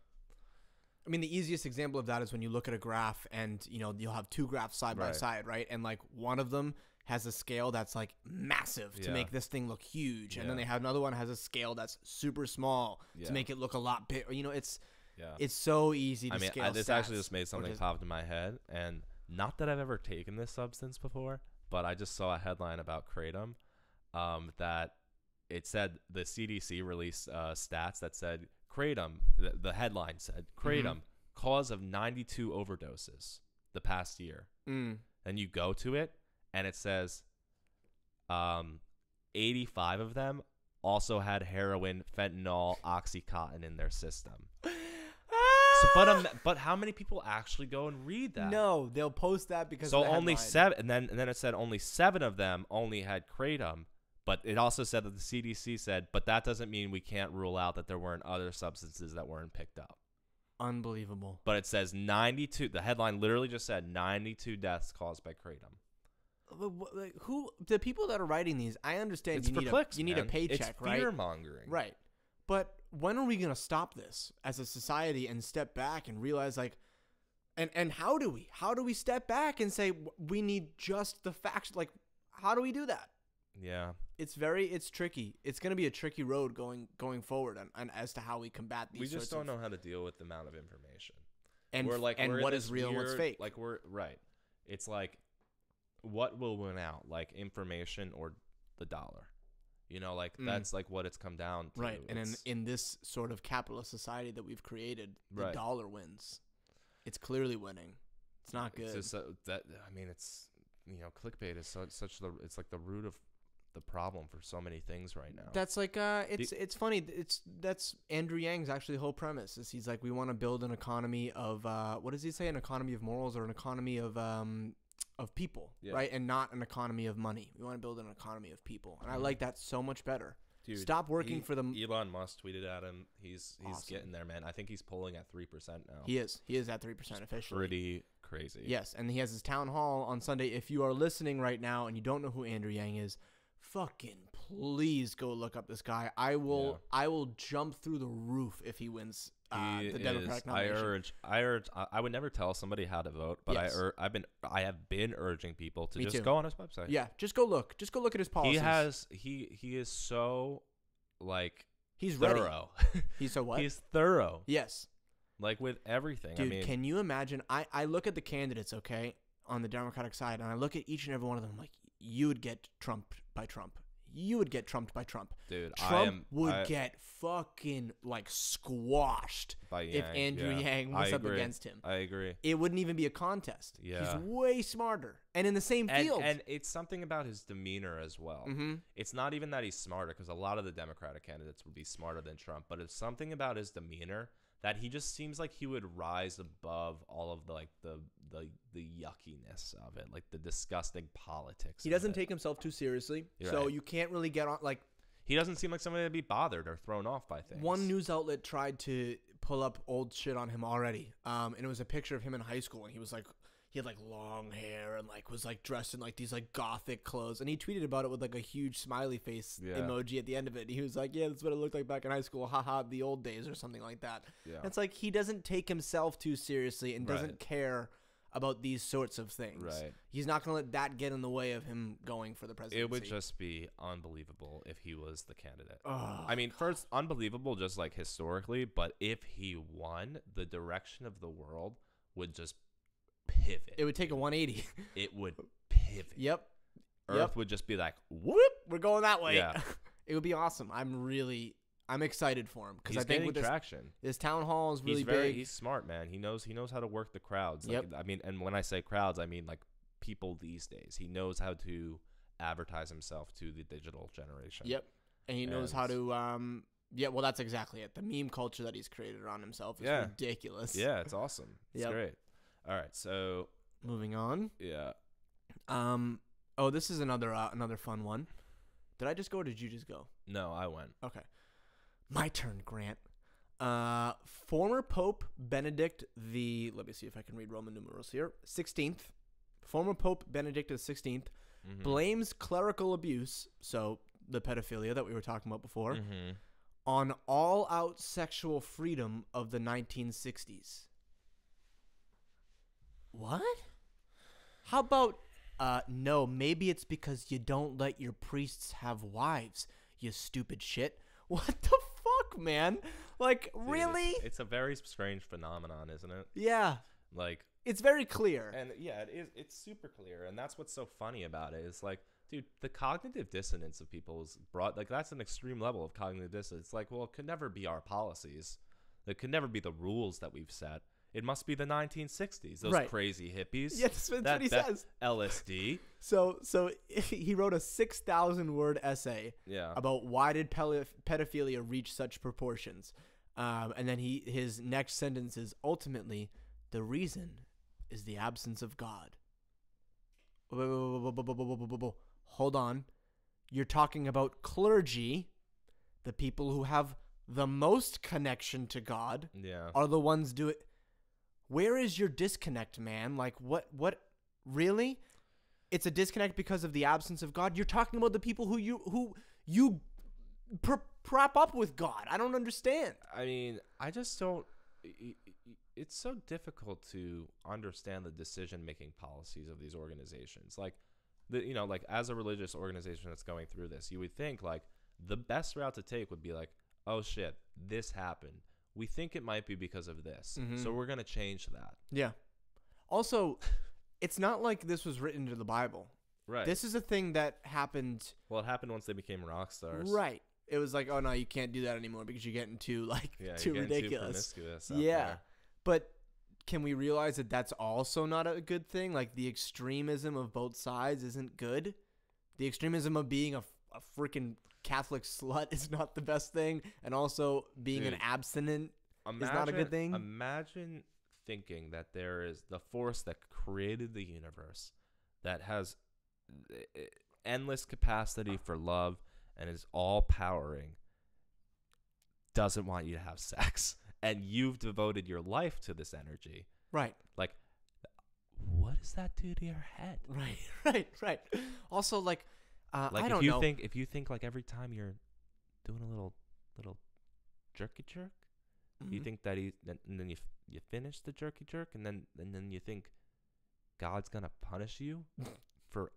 I mean, the easiest example of that is when you look at a graph and, you'll have two graphs side by side, right? And, like, one of them has a scale that's, like, massive to make this thing look huge. And then they have another one that has a scale that's super small to make it look a lot big. It's so easy to scale this stats. actually just made something pop into my head. And not that I've ever taken this substance before, but I just saw a headline about Kratom that it said the CDC released stats that said Kratom, the headline said, Kratom, cause of 92 overdoses the past year. And you go to it, and it says 85 of them also had heroin, fentanyl, Oxycontin in their system. But how many people actually go and read that? No, they'll post that because so of the only headline. 7, and then it said only 7 of them only had Kratom, But it also said that the CDC said, but that doesn't mean we can't rule out that there weren't other substances that weren't picked up. Unbelievable. But it says 92. The headline literally just said 92 deaths caused by kratom. Who the people that are writing these? I understand It's you for need clicks, you need a man. paycheck, It's right? fear mongering, Right. But when are we gonna stop this as a society and step back and realize like, and how do we step back and say we need just the facts? Like, how do we do that? Yeah. It's tricky. It's gonna be a tricky road going forward, and as to how we combat these. We just don't know how to deal with the amount of information. And we're what is real and what's fake. Like we're right. It's like, what will win out? Like information or the dollar? You know, like that's like what it's come down to. Right. And in this sort of capitalist society that we've created, the dollar wins. It's clearly winning. It's not good. It's just it's clickbait is it's like the root of the problem for so many things right now. That's like it's funny. That's Andrew Yang's actually whole premise is he's like, we want to build an economy of what does he say? An economy of morals or an economy of people, right? And not an economy of money. We want to build an economy of people, and I like that so much better. Dude, stop working for them. Elon Musk tweeted at him. He's awesome. Getting there, man. I think he's polling at 3% now. He is at 3% officially. Pretty crazy. Yes, and he has his town hall on Sunday. If you are listening right now and you don't know who Andrew Yang is, fucking please go look up this guy. I will jump through the roof if he wins the Democratic nomination. I would never tell somebody how to vote, but yes. I have been urging people to just too. go on his website. Yeah, just go look at his policies. He is so like he's thorough. Ready. He's so what? He's thorough. Yes. Like with everything. Dude, I mean, can you imagine? I look at the candidates, okay, on the Democratic side, and I look at each and every one of them. I'm like, you would get trumped by Trump. You would get trumped by Trump. Dude, Trump would get fucking like squashed by Yang, if Andrew Yang was up against him. I agree. It wouldn't even be a contest. Yeah. He's way smarter. And in the same field. And it's something about his demeanor as well. Mm-hmm. It's not even that he's smarter, because a lot of the Democratic candidates would be smarter than Trump, but it's something about his demeanor that he just seems like he would rise above all of the yuckiness of it, like the disgusting politics. He doesn't take himself too seriously, so you can't really get on like. He doesn't seem like somebody to be bothered or thrown off by things. One news outlet tried to pull up old shit on him already, and it was a picture of him in high school, and he had like long hair and like was like dressed in like these like gothic clothes, and he tweeted about it with like a huge smiley face emoji at the end of it. And he was like, "Yeah, that's what it looked like back in high school. Haha, the old days," or something like that. Yeah, it's like he doesn't take himself too seriously and doesn't care about these sorts of things. Right. He's not gonna let that get in the way of him going for the presidency. It would just be unbelievable if he was the candidate. Oh, I mean, first, unbelievable just like historically, but if he won, the direction of the world would just pivot. It would take a 180. It would pivot. Yep. Earth would just be like, whoop, we're going that way. Yeah. It would be awesome. I'm excited for him because I think with traction. This town hall is really big. He's smart, man. He knows how to work the crowds. Yep. Like, I mean, and when I say crowds, I mean like people these days. He knows how to advertise himself to the digital generation. Yep. And he knows how to well, that's exactly it. The meme culture that he's created around himself is ridiculous. Yeah, it's awesome. It's great. All right, so moving on. Yeah. Oh, this is another fun one. Did I just go or did you just go? No, I went. Okay. My turn, Grant. Former Pope Benedict let me see if I can read Roman numerals here. 16th. Former Pope Benedict the 16th blames clerical abuse, so the pedophilia that we were talking about before, on all-out sexual freedom of the 1960s. What? How about, no, maybe it's because you don't let your priests have wives, you stupid shit. What the fuck, man? Like, dude, really? It's a very strange phenomenon, isn't it? Yeah. Like, it's very clear. And yeah, it is. It's super clear. And that's what's so funny about it. It's like, dude, the cognitive dissonance of people is brought, like, that's an extreme level of cognitive dissonance. It's like, well, it could never be our policies. It could never be the rules that we've set. It must be the 1960s. Those crazy hippies. Yeah, that's what he says. LSD. So he wrote a 6,000-word essay about why did pedophilia reach such proportions. And then his next sentence is, ultimately, the reason is the absence of God. Hold on. you're talking about clergy, the people who have the most connection to God, are the ones do it. Where is your disconnect, man? Like, what, really? It's a disconnect because of the absence of God? You're talking about the people who you prop up with God. I don't understand. I mean, I just don't. It's so difficult to understand the decision-making policies of these organizations. Like, like as a religious organization that's going through this, you would think like the best route to take would be like, oh shit, this happened. We think it might be because of this, so we're gonna change that. Yeah. Also, it's not like this was written into the Bible. Right. This is a thing that happened. Well, it happened once they became rock stars. Right. It was like, oh no, you can't do that anymore because you're getting too too ridiculous. Too promiscuous yeah. But can we realize that that's also not a good thing? Like the extremism of both sides isn't good. The extremism of being a freaking Catholic slut is not the best thing, and also being an abstinent is not a good thing. Imagine thinking that there is the force that created the universe, that has endless capacity for love and is all powering, doesn't want you to have sex, and you've devoted your life to this energy. Right. Like, what does that do to your head? Right. Also, like I don't know. If you think like every time you're doing a little jerky jerk, you think that and then you finish the jerky jerk, and then you think God's gonna punish you for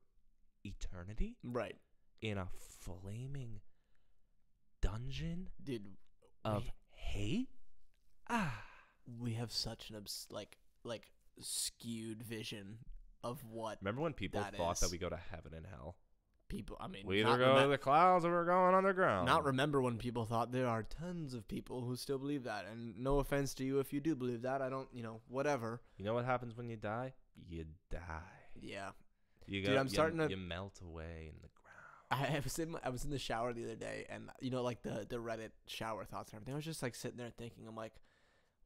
eternity, right? In a flaming dungeon, dude, of hate. We have such an skewed vision of what. Remember when people thought that we go to heaven and hell? People, I mean, we either go to the clouds or we're going underground. Not remember when people thought. There are tons of people who still believe that, and no offense to you if you do believe that. I don't, whatever. You know what happens when you die? You die. Yeah. You melt away in the ground. I was in the shower the other day, and like the Reddit shower thoughts and everything. I was just like sitting there thinking, I'm like,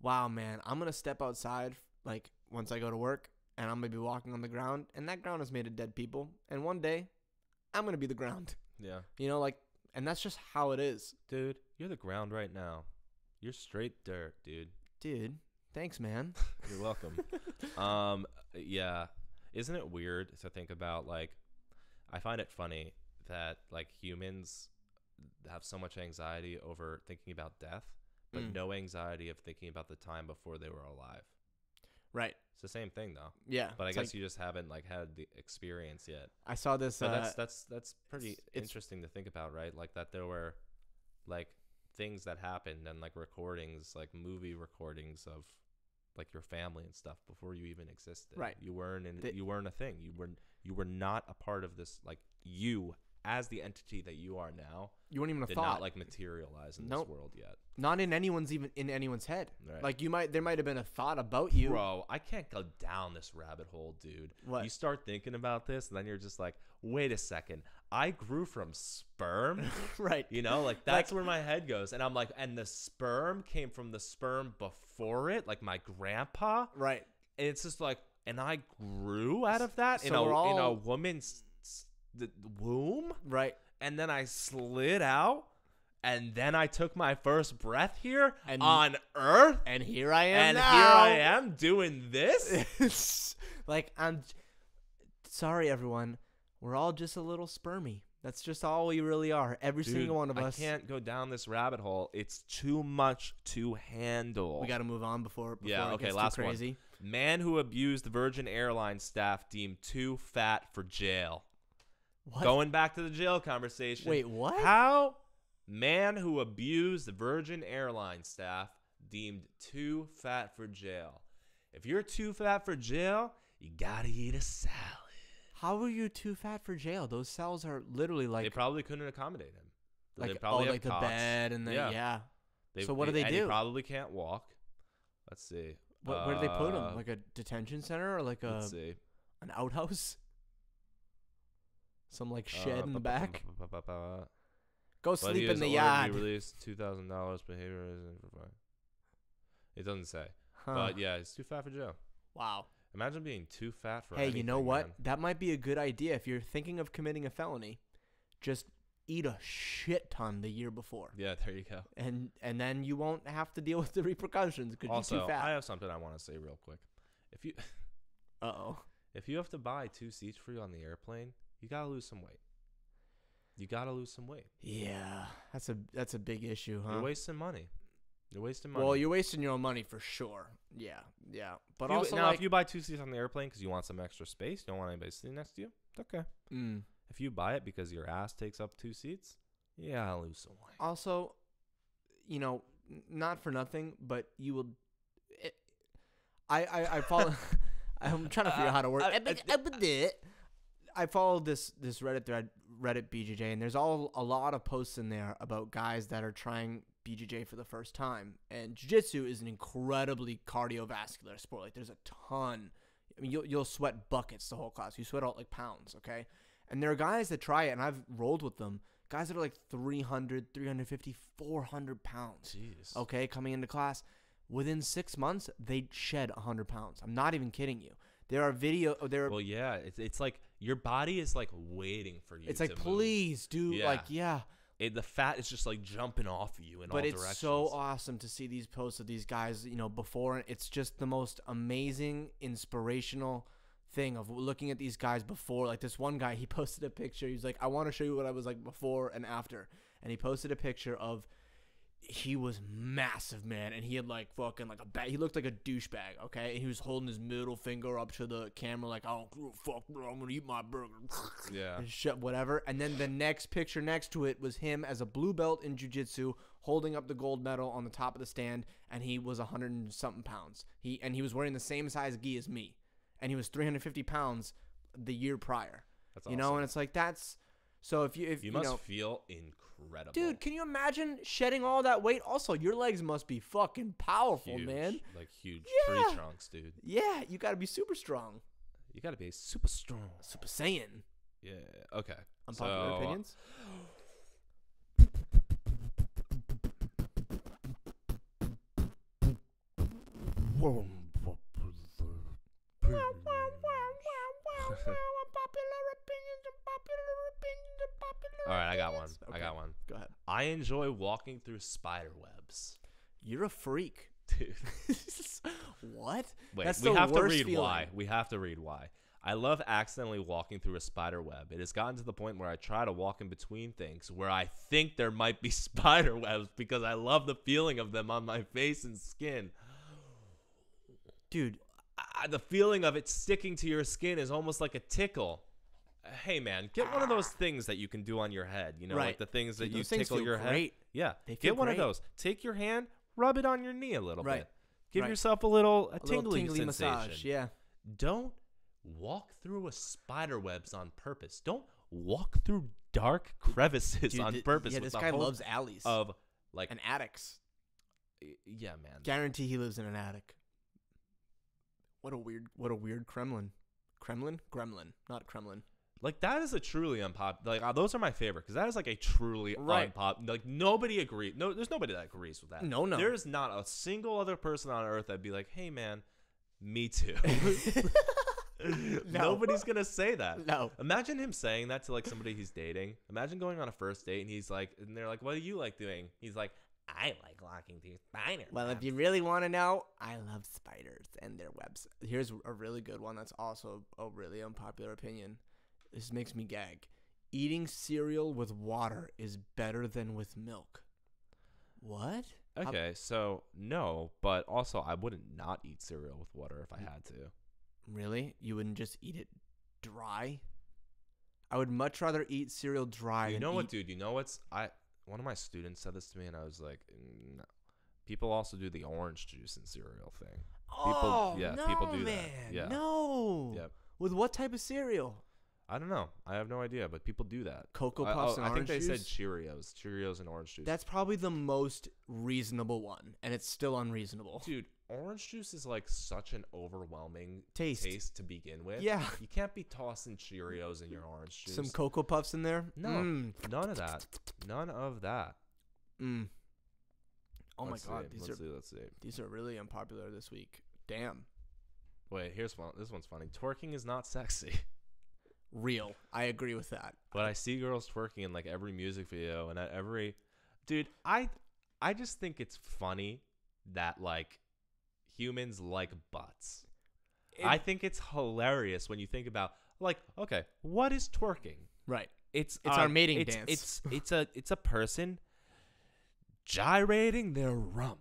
wow, man, I'm gonna step outside like once I go to work, and I'm gonna be walking on the ground, and that ground is made of dead people, and one day I'm gonna be the ground. Yeah. And that's just how it is, dude. You're the ground right now. You're straight dirt, dude. Dude, thanks, man. You're welcome. Yeah. Isn't it weird to think about, like, I find it funny that, like, humans have so much anxiety over thinking about death, but no anxiety of thinking about the time before they were alive. Right. It's the same thing, though. Yeah. But I guess you just haven't, like, had the experience yet. I saw this. But that's pretty interesting to think about, right? Like, that there were, like, things that happened and, like, recordings, like, movie recordings of, like, your family and stuff before you even existed. Right. You weren't a thing. You were not a part of this. Like, you as the entity that you are now. You weren't even a did thought. Not like materialize in this world yet. Not in anyone's head. Right. Like there might have been a thought about you. Bro, I can't go down this rabbit hole, dude. What? You start thinking about this, and then you're just like, wait a second. I grew from sperm. Right. Like that's where my head goes. And I'm like, and the sperm came from the sperm before it, like my grandpa. Right. And it's just like, and I grew out of that in a woman's the womb, right? And then I slid out, and then I took my first breath here on Earth, and here I am. And now. Here I am doing this. Like, I'm sorry, everyone. We're all just a little spermy. That's just all we really are. Every single one of us. I can't go down this rabbit hole. It's too much to handle. We got to move on before it gets last too crazy. One. Man who abused Virgin Airlines staff deemed too fat for jail. What? Going back to the jail conversation. Wait, what? How? Man who abused the Virgin Airlines staff deemed too fat for jail. If you're too fat for jail, you gotta eat a salad. How are you too fat for jail? Those cells are literally like... They probably couldn't accommodate him. Like, they probably have the bed and the... Yeah. So what do they do? He probably can't walk. Let's see. Where do they put him? Like a detention center or like let's see. An outhouse? Some like shed in the back. Go sleep in the yard. He released $2,000 behavior. It doesn't say. But yeah, he's too fat for jail. Wow. Imagine being too fat for Hey, anything, you know what? Man. That might be a good idea if you're thinking of committing a felony. just eat a shit ton the year before. Yeah, there you go. And then you won't have to deal with the repercussions because you're too Also, fat. I have something I want to say real quick. If you if you have to buy 2 seats for you on the airplane, you gotta lose some weight. You gotta lose some weight. Yeah, that's a big issue, huh? You're wasting money. You're wasting money. Well, you're wasting your own money for sure. Yeah. But also, now, if you buy 2 seats on the airplane because you want some extra space, you don't want anybody sitting next to you, it's okay. If you buy it because your ass takes up 2 seats, you gotta lose some weight. Also, not for nothing, but you will. I follow. I'm trying to figure out how to word. I follow this Reddit thread, Reddit BJJ, and there's a lot of posts in there about guys that are trying BJJ for the first time. And jiu-jitsu is an incredibly cardiovascular sport. Like, there's a ton. I mean, you'll sweat buckets the whole class. You sweat out like pounds, okay? And there are guys that try it, and I've rolled with them. Guys that are like 300, 350, 400 pounds. Jeez. Okay, coming into class. Within 6 months, they shed 100 pounds. I'm not even kidding you. There are Well, yeah, it's like your body is like waiting for you. It's like, please, dude. Yeah. Like, yeah. The fat is just like jumping off of you in all directions. But it's so awesome to see these posts of these guys, before. It's just the most amazing, inspirational thing of looking at these guys before. Like, this one guy, he posted a picture. He's like, I want to show you what I was like before and after. And he posted a picture of, he was massive, man, and he had like fucking like he looked like a douchebag, okay? And he was holding his middle finger up to the camera like, oh fuck, bro, I'm gonna eat my burger. Yeah. And shit, whatever. And then the next picture next to it was him as a blue belt in jiu-jitsu holding up the gold medal on the top of the stand, and he was 100 and something pounds. He was wearing the same size gi as me, and he was 350 pounds the year prior. That's awesome. And it's like, that's so if you must feel incredible, dude. Can you imagine shedding all that weight? Also, your legs must be fucking powerful, huge, man. Like huge tree trunks, dude. Yeah, you got to be super strong. You got to be super strong. Super Saiyan. Yeah. Okay. Unpopular opinions. All right, I got one. Okay. I got one. Go ahead. I enjoy walking through spider webs. You're a freak, dude. What? Wait, That's we the have to worst read feeling. why. We have to read why. I love accidentally walking through a spider web. It has gotten to the point where I try to walk in between things where I think there might be spider webs because I love the feeling of them on my face and skin. Dude, the feeling of it sticking to your skin is almost like a tickle. Hey, man, get one of those things that you can do on your head. right. Like the things that Dude, you those things tickle feel your great. head. Yeah, They feel get one great. of those. Take your hand, rub it on your knee a little Right. bit. Give Right. yourself a little tingly sensation. massage. Yeah. Don't walk through a spider webs on purpose. Don't walk through dark crevices Dude, on purpose. Yeah, with this the guy hope loves alleys of like and attics. Yeah, man. Guarantee he lives in an attic. What a weird Kremlin. Gremlin, not Kremlin. Like, that is a truly unpopular. Like, those are my favorite because that is like a truly unpopular. Like, nobody agrees. No, there's nobody that agrees with that. No. There's not a single other person on earth that'd be like, "Hey, man, me too." Nobody's gonna say that. No. Imagine him saying that to like somebody he's dating. Imagine going on a first date and he's like, and they're like, "What do you like doing?" He's like, "I like walking through spider Well, webs." if you really want to know, I love spiders and their webs. Here's a really good one that's also a really unpopular opinion. This makes me gag. Eating cereal with water is better than with milk. What? Okay, so no, but also I wouldn't not eat cereal with water if I had to. Really? You wouldn't just eat it dry? I would much rather eat cereal dry You than know what, eat... dude? You know what's one of my students said this to me, and I was like, no. People also do the orange juice and cereal thing. Oh, people do man. that. Yeah. No. Yep. With what type of cereal? I don't know. I have no idea, but people do that. Cocoa Puffs and I orange think they juice? said Cheerios and orange juice. That's probably the most reasonable one, and it's still unreasonable. Dude, orange juice is like such an overwhelming Taste to begin with. Yeah. You can't be tossing Cheerios in your orange juice. Some Cocoa Puffs in there? No, none of that. None of that. Oh Let's my God, see. Let's see. these are really unpopular this week. Damn. Wait, here's one. This one's funny. Twerking is not sexy. real. I agree with that. But I see girls twerking in like every music video and at every dude, I just think it's funny that like humans like butts. I think it's hilarious when you think about like, okay, what is twerking? Right. It's our mating dance. It's a person gyrating their rump.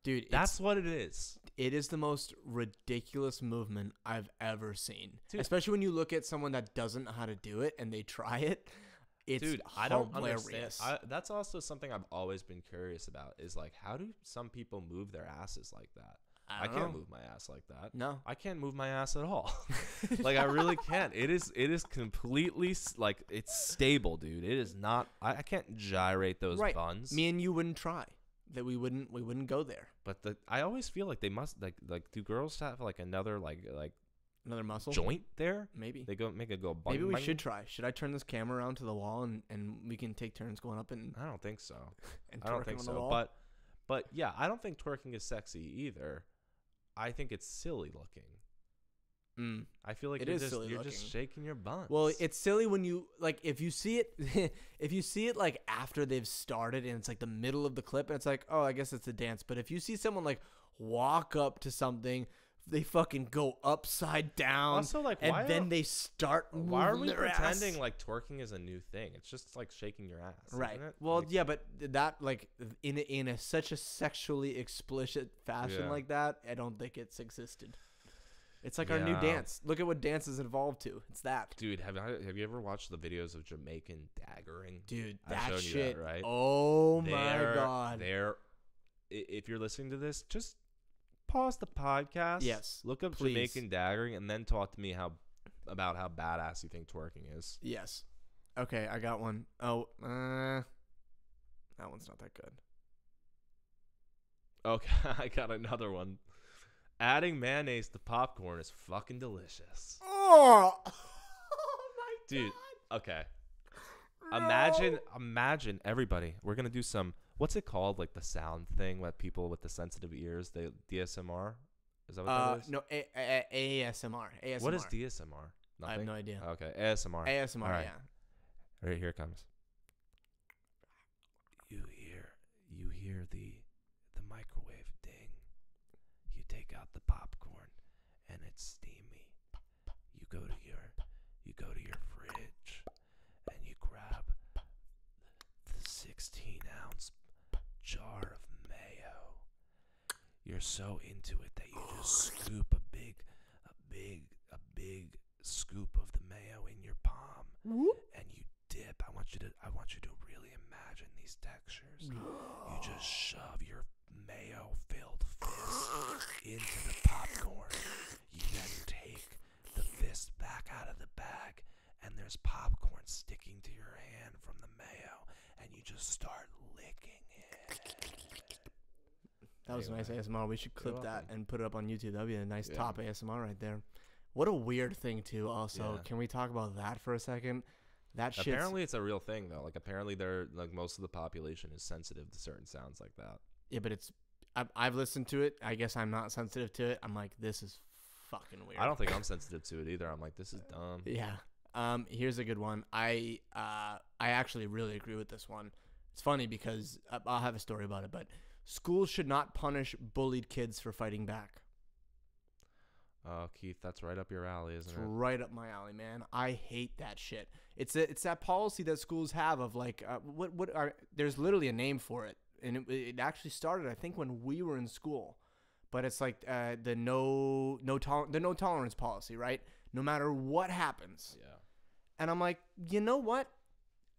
Dude, that's what it is. It is the most ridiculous movement I've ever seen. Dude. Especially when you look at someone that doesn't know how to do it and they try it. It's Dude, I don't understand. hilarious. That's also something I've always been curious about is like, how do some people move their asses like that? I can't move my ass like that. No. I can't move my ass at all. Like, I really can't. It is completely, like, it's stable, dude. It is not, I can't gyrate those buns. Me and you wouldn't try. That we wouldn't go there. But I always feel like they must, like do girls have, like, another, like another muscle joint there? Maybe. They go make it go bang, Maybe we bang. should try. Should I turn this camera around to the wall and we can take turns going up and I don't think so. and I don't twerking think on the so. wall? But yeah, I don't think twerking is sexy either. I think it's silly looking. I feel like you're just shaking your buns. Well, it's silly when you like if you see it like after they've started and it's like the middle of the clip and it's like, oh, I guess it's a dance. But if you see someone like walk up to something, they fucking go upside down. Also, like, then they start moving why are we their pretending ass. like twerking is a new thing? It's just like shaking your ass, Right. Isn't it? Well, like, yeah, but that like in a such a sexually explicit fashion like that, I don't think it's existed. It's like our new dance. Look at what dance has evolved to. It's that. Dude, have you ever watched the videos of Jamaican daggering? Dude, I've that shown shit. you that, right? Oh my god. If you're listening to this, just pause the podcast. Yes. Look up please. Jamaican daggering and then talk to me about how badass you think twerking is. Yes. Okay, I got one. Oh, that one's not that good. Okay, I got another one. Adding mayonnaise to popcorn is fucking delicious. Oh, oh my dude, god. Okay. No. Imagine everybody. We're going to do some, what's it called? Like the sound thing that people with the sensitive ears, DSMR? Is that what that is? No, ASMR. ASMR. What is DSMR? Nothing? I have no idea. Okay, ASMR. ASMR, All right. yeah. Right, here it comes. You hear the microwave ding. You take out the popcorn and it's steamy. You go to your fridge and you grab the 16-ounce jar of mayo. You're so into it that you just scoop a big scoop of the mayo in your palm. Whoop. And you dip. I want you to really imagine these textures. You just shove your mayo-filled fist into the popcorn. You then take the fist back out of the bag, and there's popcorn sticking to your hand from the mayo, and you just start licking it. That was Anyway, nice ASMR. We should clip you're that welcome. and put it up on YouTube. That'd be a nice Yeah. top ASMR right there. What a weird thing too. Also, Yeah. can we talk about that for a second? That shit. Apparently, it's a real thing though. Like apparently, they're like most of the population is sensitive to certain sounds like that. Yeah, but it's. I've listened to it. I guess I'm not sensitive to it. I'm like, this is fucking weird. I don't think I'm sensitive to it either. I'm like, this is dumb. Yeah. Here's a good one. I actually really agree with this one. It's funny because I'll have a story about it, but schools should not punish bullied kids for fighting back. Oh, Keith, that's right up your alley, isn't It's it? right up my alley, man. I hate that shit. It's that policy that schools have of like there's literally a name for it, and it actually started I think when we were in school, but it's like the no tolerance policy, right? No matter what happens. Yeah. And I'm like, you know what?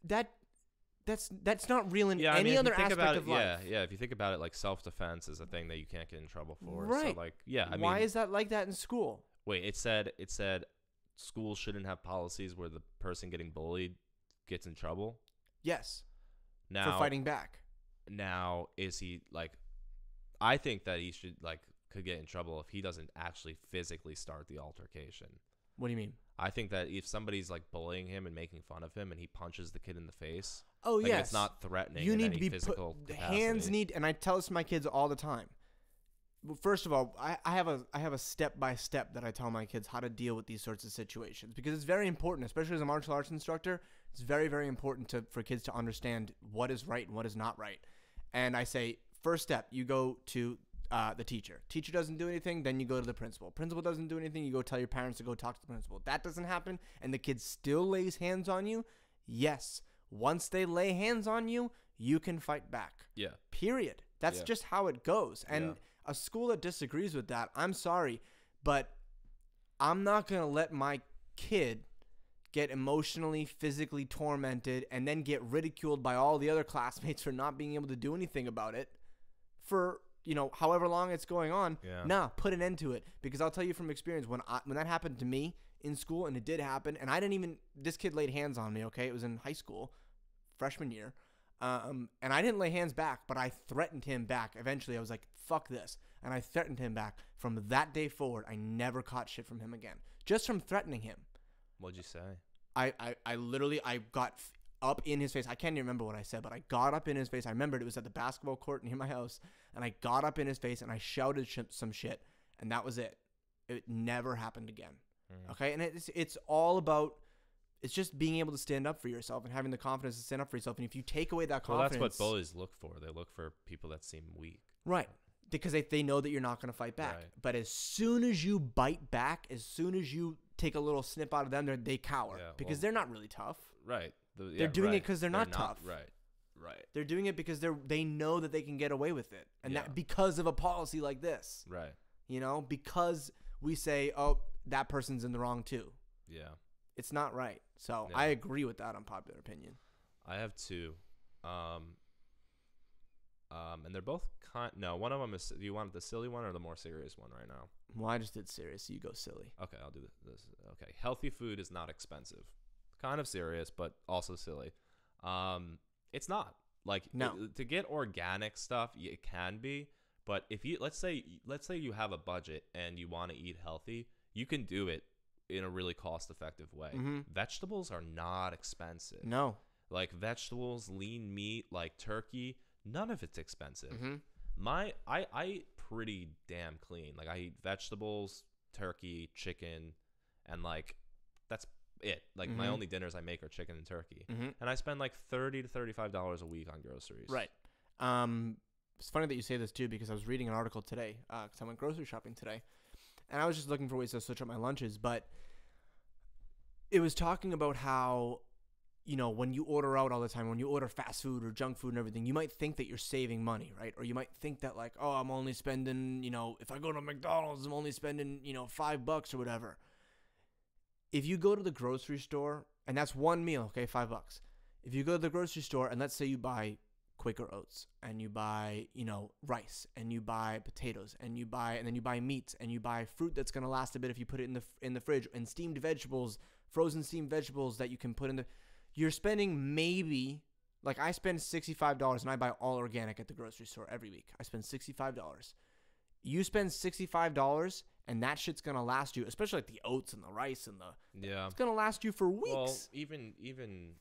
That's not real in Yeah, I mean, any if other you think aspect about of it, life. yeah. If you think about it, like self-defense is a thing that you can't get in trouble for. Right. So, like, yeah. I Why mean, is that like that in school? wait. It said schools shouldn't have policies where the person getting bullied gets in trouble. Yes. Now, For fighting back. Now, is he like? I think that he should could get in trouble if he doesn't actually physically start the altercation. What do you mean? I think that if somebody's like bullying him and making fun of him and he punches the kid in the face, Oh, like, yes. it's not threatening. You in need any to be physical put. capacity. Hands need, and I tell this to my kids all the time. Well, first of all, I have a step by step that I tell my kids how to deal with these sorts of situations, because it's very important, especially as a martial arts instructor. It's very, very important for kids to understand what is right and what is not right. And I say, first step, you go to the teacher. Teacher doesn't do anything, then you go to the principal. Principal doesn't do anything, you go tell your parents to go talk to the principal. That doesn't happen, and the kid still lays hands on you. Yes, once they lay hands on you, you can fight back. Yeah. Period. That's just how it goes. And a school that disagrees with that, I'm sorry, but I'm not going to let my kid get emotionally, physically tormented and then get ridiculed by all the other classmates for not being able to do anything about it for, however long it's going on. Yeah. Nah, put an end to it. Because I'll tell you from experience, when that happened to me in school, and it did happen, and this kid laid hands on me, okay? It was in high school, freshman year. And I didn't lay hands back, but I threatened him back. Eventually, I was like, fuck this. And I threatened him back. From that day forward, I never caught shit from him again. Just from threatening him. What'd you say? I literally got up in his face. I can't even remember what I said, but I got up in his face. I remembered it was at the basketball court near my house. And I got up in his face and I shouted some shit. And that was it. It never happened again. Mm. Okay? And it's all about... It's just being able to stand up for yourself and having the confidence to stand up for yourself. And if you take away that confidence... Well, that's what bullies look for. They look for people that seem weak. Right. Because they know that you're not going to fight back. Right. But as soon as you bite back, as soon as you take a little snip out of them, they cower. Yeah, because they're not really tough. Right. They're doing it because they're not tough. Right. They're doing it because they know that they can get away with it. And that because of a policy like this. Right. Because we say, oh, that person's in the wrong too. Yeah. It's not right. So I agree with that unpopular opinion. I have two. And they're both no, one of them is, do you want the silly one or the more serious one right now? Well, I just did serious, so you go silly. Okay, I'll do this. Okay, healthy food is not expensive. Kind of serious, but also silly. It's not. Like, no. To get organic stuff, it can be. But if you, let's say you have a budget and you want to eat healthy, you can do it in a really cost-effective way. Mm-hmm. Vegetables are not expensive. No. Like vegetables, lean meat, like turkey, none of it's expensive. Mm-hmm. I eat pretty damn clean. Like I eat vegetables, turkey, chicken, and like that's it. Like my only dinners I make are chicken and turkey. Mm-hmm. And I spend like $30 to $35 a week on groceries. Right. It's funny that you say this too, because I was reading an article today, because I went grocery shopping today. And I was just looking for ways to switch up my lunches, but it was talking about how, when you order out all the time, when you order fast food or junk food and everything, you might think that you're saving money, right? Or you might think that like, oh, I'm only spending, if I go to McDonald's, I'm only spending, $5 or whatever. If you go to the grocery store, and that's one meal, okay, $5. If you go to the grocery store and let's say you buy Quaker Oats and you buy, rice and you buy potatoes and then you buy meats and you buy fruit that's going to last a bit if you put it in the fridge, and steamed vegetables, frozen steamed vegetables that you can put in you're spending maybe, like I spend $65 and I buy all organic at the grocery store every week. I spend $65. You spend $65 and that shit's going to last you, especially like the oats and the rice and it's going to last you for weeks. Well, even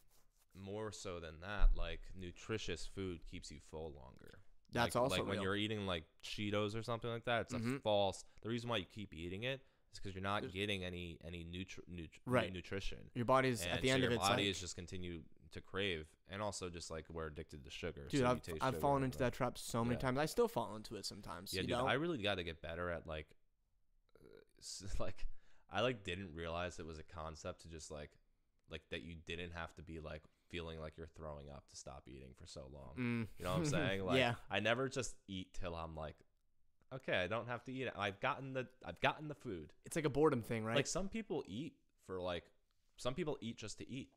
more so than that, like nutritious food keeps you full longer. That's like, also like when you're eating like Cheetos or something like that. It's a false. The reason why you keep eating it is because you're not getting any nutrition. Your body's at the end of it. Your body is just continue to crave, and also just like we're addicted to sugar. Dude, so I've fallen into that trap so many times. I still fall into it sometimes. Yeah, dude, I really got to get better at like I didn't realize it was a concept to just like that you didn't have to be like feeling like you're throwing up to stop eating for so long. You know what I'm saying? Like, yeah. I never just eat till I'm like, okay, I don't have to eat it. I've gotten the food. It's like a boredom thing, right? Like some people eat just to eat.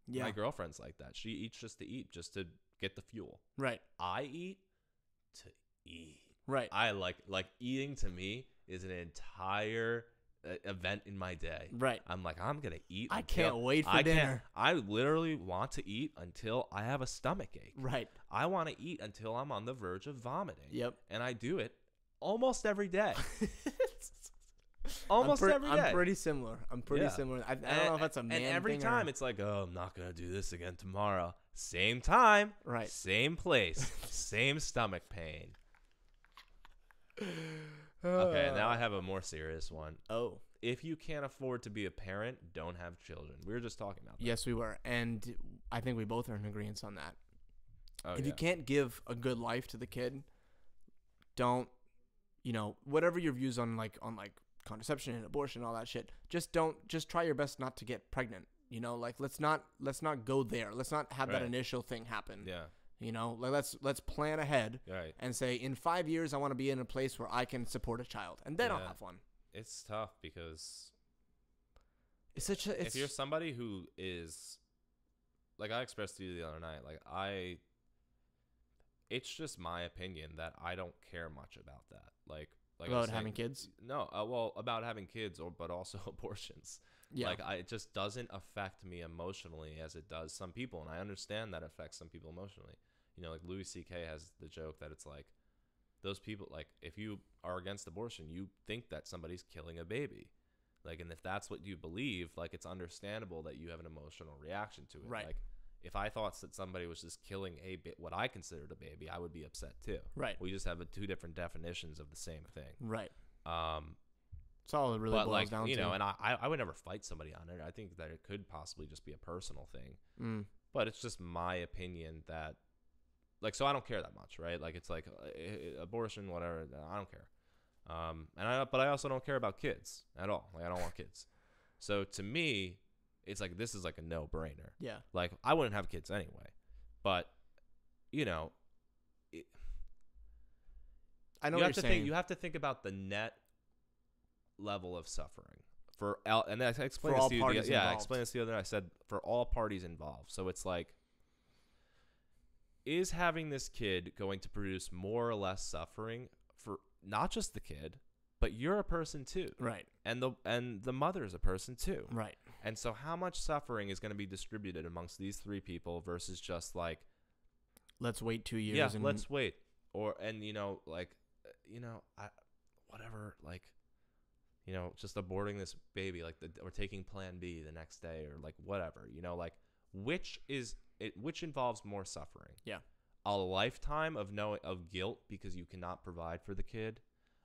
Yeah. My girlfriend's like that. She eats just to eat, just to get the fuel. Right. I eat to eat. Right. I like eating to me is an entire event in my day. Right. I'm like, I'm gonna eat. I can't wait for dinner. I literally want to eat until I have a stomach ache. Right. I want to eat until I'm on the verge of vomiting. Yep. And I do it almost every day. Almost every day. I'm pretty similar. I don't know if that's a man thing. And every time it's like, oh, I'm not gonna do this again tomorrow. Same time. Right. Same place. Same stomach pain. Okay, now I have a more serious one. Oh. If you can't afford to be a parent, don't have children. We were just talking about that. Yes, we were. And I think we both are in agreement on that. Oh, If you can't give a good life to the kid, don't, whatever your views on contraception and abortion and all that shit, just try your best not to get pregnant. Let's not go there. Let's not have that initial thing happen. Yeah. Let's plan ahead and say in 5 years I want to be in a place where I can support a child, and then I'll have one. It's tough because if you're somebody who is, like I expressed to you the other night, it's just my opinion that I don't care much about that. Like about having kids? No, about having kids, but also abortions. Yeah. It just doesn't affect me emotionally as it does some people, and I understand that affects some people emotionally. Like Louis C.K. has the joke that it's like those people, like if you are against abortion, you think that somebody's killing a baby, and if that's what you believe, it's understandable that you have an emotional reaction to it. Right. If I thought that somebody was just killing what I considered a baby, I would be upset too. Right. We just have two different definitions of the same thing. Right. It's all it really boils down to. And I would never fight somebody on it. I think that it could possibly just be a personal thing. But it's just my opinion that, so I don't care that much, right? It's abortion, whatever. I don't care. But I also don't care about kids at all. I don't want kids. So to me, it's this is a no-brainer. Yeah. I wouldn't have kids anyway. But, I know you what you're saying. You have to think about the net level of suffering and I explained for this to you. I explained this the other night. I said for all parties involved. So it's is having this kid going to produce more or less suffering for not just the kid, but you're a person too, right? And the mother is a person too, right? And so how much suffering is going to be distributed amongst these three people versus just let's wait 2 years? Yeah, and let's wait, just aborting this baby, or taking Plan B the next day, or whatever, which involves more suffering. Yeah. A lifetime of guilt because you cannot provide for the kid,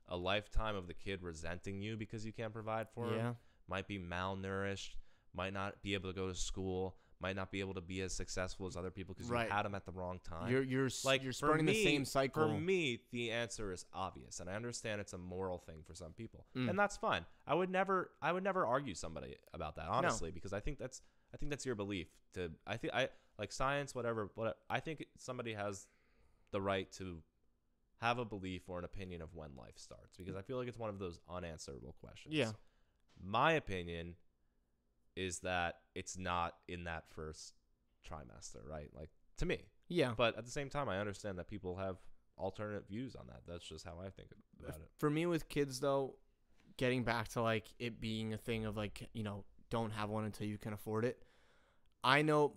a lifetime of the kid resenting you because you can't provide for him, might be malnourished, might not be able to go to school, might not be able to be as successful as other people because you had them at the wrong time. You're spurning the same cycle. For me, the answer is obvious, and I understand it's a moral thing for some people, and that's fine. I would never argue somebody about that, honestly, because I think that's your belief. Science, whatever. I think somebody has the right to have a belief or an opinion of when life starts, because I feel like it's one of those unanswerable questions. Yeah. My opinion is that it's not in that first trimester, right? To me. Yeah. But at the same time, I understand that people have alternate views on that. That's just how I think about it. For me with kids, though, getting back to it being a thing of don't have one until you can afford it. I know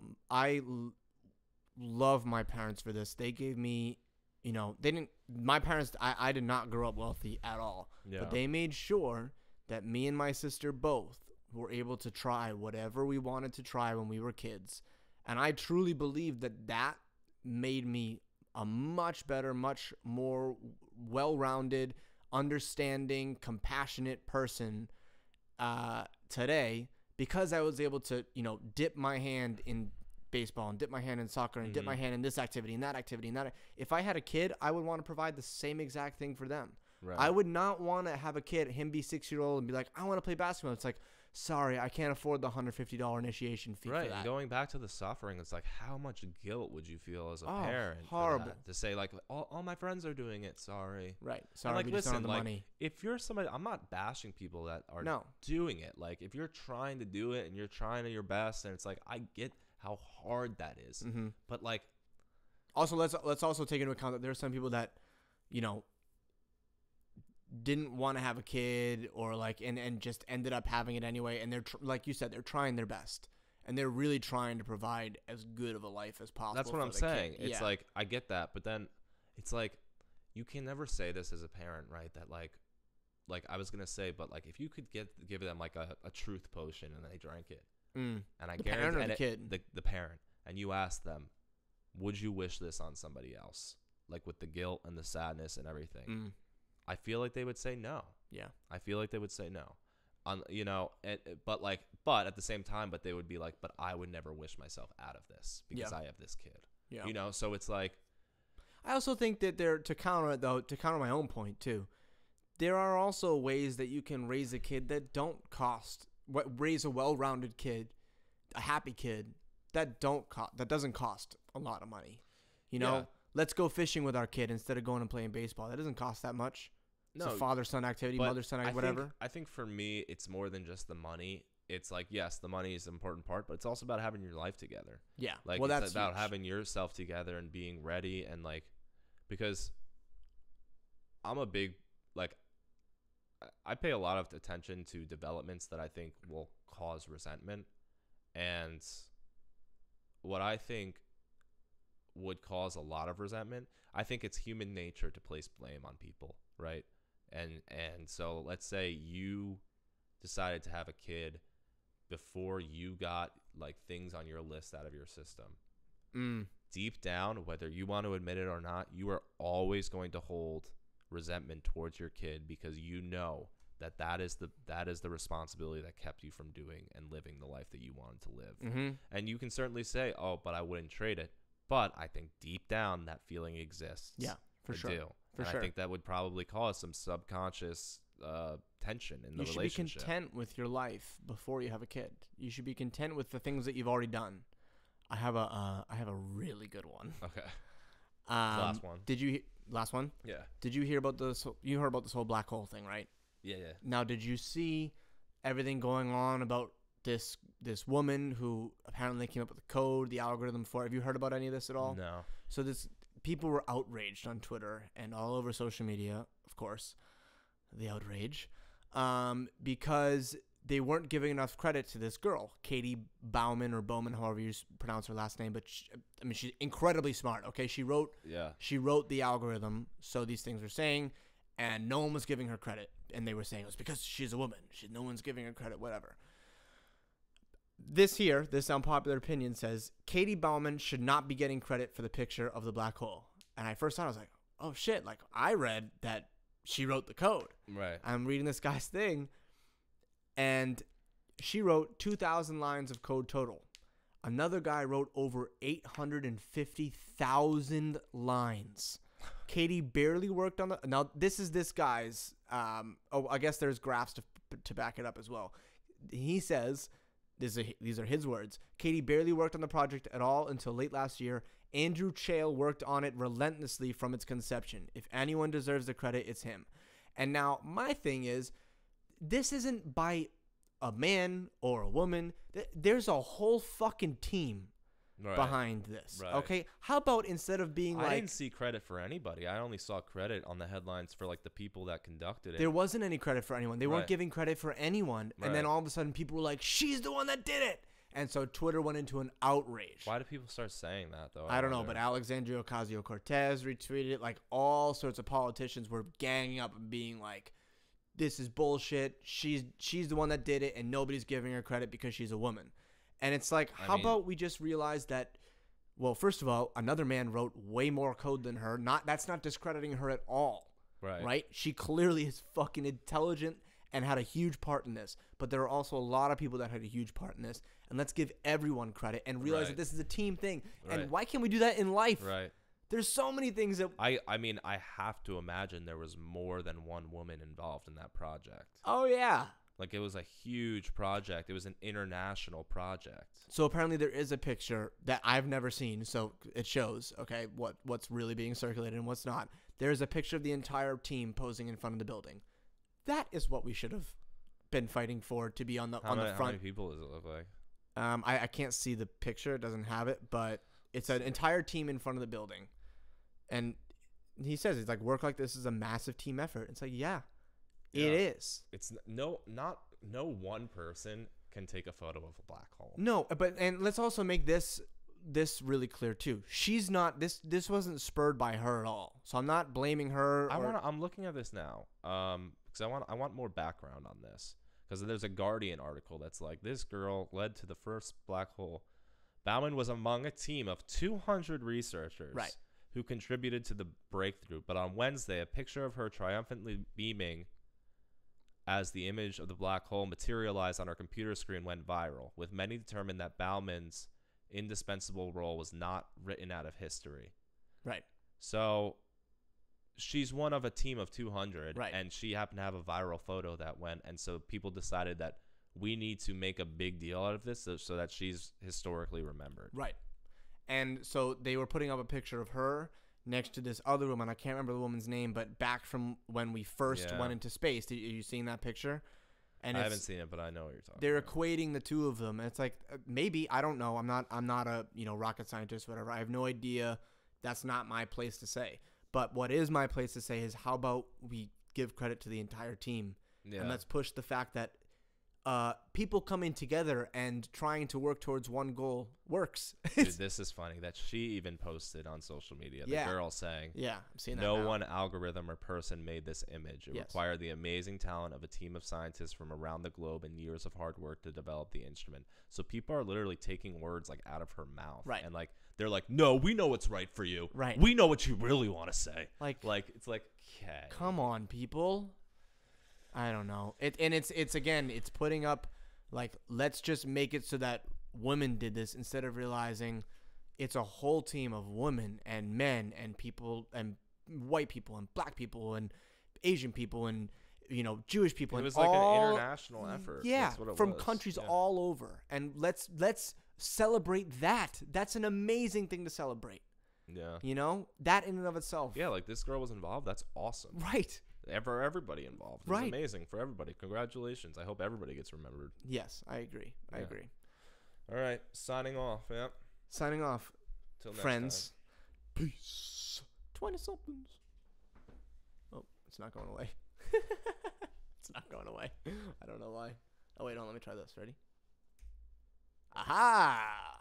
love my parents for this. They gave me, my parents, I did not grow up wealthy at all. Yeah. But they made sure that me and my sister both were able to try whatever we wanted to try when we were kids. And I truly believe that made me a much better, much more well-rounded, understanding, compassionate person today, because I was able to, dip my hand in baseball and dip my hand in soccer and dip my hand in this activity and that activity and that. If I had a kid, I would want to provide the same exact thing for them. Right. I would not want to have a kid, him be 6-year-old and be like, I want to play basketball. It's sorry, I can't afford the $150 initiation fee for that. And going back to the suffering, it's how much guilt would you feel as a parent? Horrible. To say, all my friends are doing it, sorry. Right. Sorry, listen, the money. If you're somebody, I'm not bashing people that are doing it. If you're trying to do it and you're trying your best, and it's I get how hard that is. Mm-hmm. But also, let's also take into account that there are some people that, didn't want to have a kid or and just ended up having it anyway, and they're like you said, they're trying their best and they're really trying to provide as good of a life as possible. That's what I'm saying. It's I get that, but then it's you can never say this as a parent, right? That I was gonna say, but if you could give them a truth potion and they drank it, and I the guarantee parent or the kid, the parent, and you ask them, would you wish this on somebody else, with the guilt and the sadness and everything? I feel like they would say no. Yeah. I feel like they would say no. You know, but at the same time, but they would be like, but I would never wish myself out of this because I have this kid. Yeah. You know, so it's like, I also think that to counter my own point too, there are also ways that you can raise a kid that don't cost, raise a well-rounded kid, a happy kid that doesn't cost a lot of money. You know, let's go fishing with our kid instead of going and playing baseball. That doesn't cost that much. It's a father-son activity, mother-son activity, whatever. I think for me, it's more than just the money. It's like, yes, the money is an important part, but it's also about having your life together. Yeah. Like, well, it's about having yourself together and being ready. And like, because I'm a big, like, I pay a lot of attention to developments that I think will cause resentment. And what I think would cause a lot of resentment, I think it's human nature to place blame on people, right? And so let's say you decided to have a kid before you got like things on your list out of your system. Deep down, whether you want to admit it or not, you are always going to hold resentment towards your kid because you know that is the responsibility that kept you from doing and living the life that you wanted to live. And you can certainly say, oh, but I wouldn't trade it. But I think deep down that feeling exists. Yeah, for sure. I think that would probably cause some subconscious tension in the relationship. You should be content with your life before you have a kid. You should be content with the things that you've already done. I have a really good one. Okay. Last one. Last one? Yeah. Did you hear about this? You heard about this whole black hole thing, right? Yeah. Now, did you see everything going on about this woman who apparently came up with the code, the algorithm for it? Have you heard about any of this at all? No. So people were outraged on Twitter and all over social media, of course, the outrage, because they weren't giving enough credit to this girl, Katie Bowman or Bowman, however you pronounce her last name. But she's incredibly smart. Okay, she wrote the algorithm, so these things were saying, and no one was giving her credit. And they were saying it was because she's a woman. No one's giving her credit, whatever. This unpopular opinion says Katie Bowman should not be getting credit for the picture of the black hole. And I first thought, I was like, oh shit, like I read that she wrote the code. Right. I'm reading this guy's thing, and she wrote 2,000 lines of code total. Another guy wrote over 850,000 lines. Katie barely worked on now this is this guy's, I guess there's graphs to back it up as well. He says, these are his words, Katie barely worked on the project at all until late last year. Andrew Chale worked on it relentlessly from its conception. If anyone deserves the credit, it's him. And now my thing is, this isn't by a man or a woman. There's a whole fucking team behind this. Right. Okay, how about instead of being I didn't see credit for anybody. I only saw credit on the headlines for like the people that conducted it. There wasn't any credit for anyone. They weren't giving credit for anyone. And then all of a sudden people were like, she's the one that did it. And so Twitter went into an outrage. Why do people start saying that, though? I don't know, but Alexandria Ocasio-Cortez retweeted it. Like, all sorts of politicians were ganging up and being like, this is bullshit. She's the one that did it, and nobody's giving her credit because she's a woman. And it's like, how about we just realize that, well, first of all, another man wrote way more code than her. That's not discrediting her at all. Right? She clearly is fucking intelligent and had a huge part in this. But there are also a lot of people that had a huge part in this. And let's give everyone credit and realize that this is a team thing. And why can't we do that in life? Right. There's so many things that... I mean, I have to imagine there was more than one woman involved in that project. Oh, yeah. Like, it was a huge project. It was an international project. So apparently there is a picture that I've never seen. So it shows, okay, what's really being circulated and what's not. There's a picture of the entire team posing in front of the building. That is what we should have been fighting for, to be on the front. How many people does it look like? I can't see the picture. It doesn't have it, but it's an entire team in front of the building. And he says, it's like, work like this is a massive team effort. It's like, yeah, it is. It's no one person can take a photo of a black hole. No, and let's also make this really clear too. She's not, this wasn't spurred by her at all. So I'm not blaming her. I'm looking at this now. Because I want more background on this. Because there's a Guardian article that's like, this girl led to the first black hole. Bauman was among a team of 200 researchers who contributed to the breakthrough. But on Wednesday, a picture of her triumphantly beaming as the image of the black hole materialized on our computer screen went viral, with many determined that Bauman's indispensable role was not written out of history. Right. So she's one of a team of 200, right. and she happened to have a viral photo that went, and so people decided that we need to make a big deal out of this so that she's historically remembered. Right. And so they were putting up a picture of her next to this other woman. I can't remember the woman's name, but back from when we first went into space. Are you seeing that picture? And I haven't seen it, but I know what you're talking they're about. equating the two of them. And it's like, maybe, I don't know. I'm not a, rocket scientist, whatever. I have no idea. That's not my place to say. But what is my place to say is, how about we give credit to the entire team? Yeah. And let's push the fact that people coming together and trying to work towards one goal works. Dude, this is funny that she even posted on social media. The girl saying, "Yeah, I'm seeing that. No now. one algorithm or person made this image. It required the amazing talent of a team of scientists from around the globe and years of hard work to develop the instrument." So people are literally taking words like out of her mouth, right? And like they're like, "No, we know what's right for you. Right? We know what you really want to say." Like it's like, okay, come on, people. I don't know. It's putting up, like, let's just make it so that women did this, instead of realizing it's a whole team of women and men and people and white people and black people and Asian people and Jewish people. It was like an international effort. Yeah, that's what it from was. countries all over. And let's celebrate that. That's an amazing thing to celebrate. Yeah. That in and of itself. Yeah, like this girl was involved. That's awesome. Right. For everybody involved. It's right. amazing for everybody. Congratulations. I hope everybody gets remembered. Yes, I agree. I agree. All right. Signing off. Yeah. Signing off. Till next friends. Time. Peace. 20-somethings. Oh, it's not going away. It's not going away. I don't know why. Oh, wait, let me try this. Ready? Aha!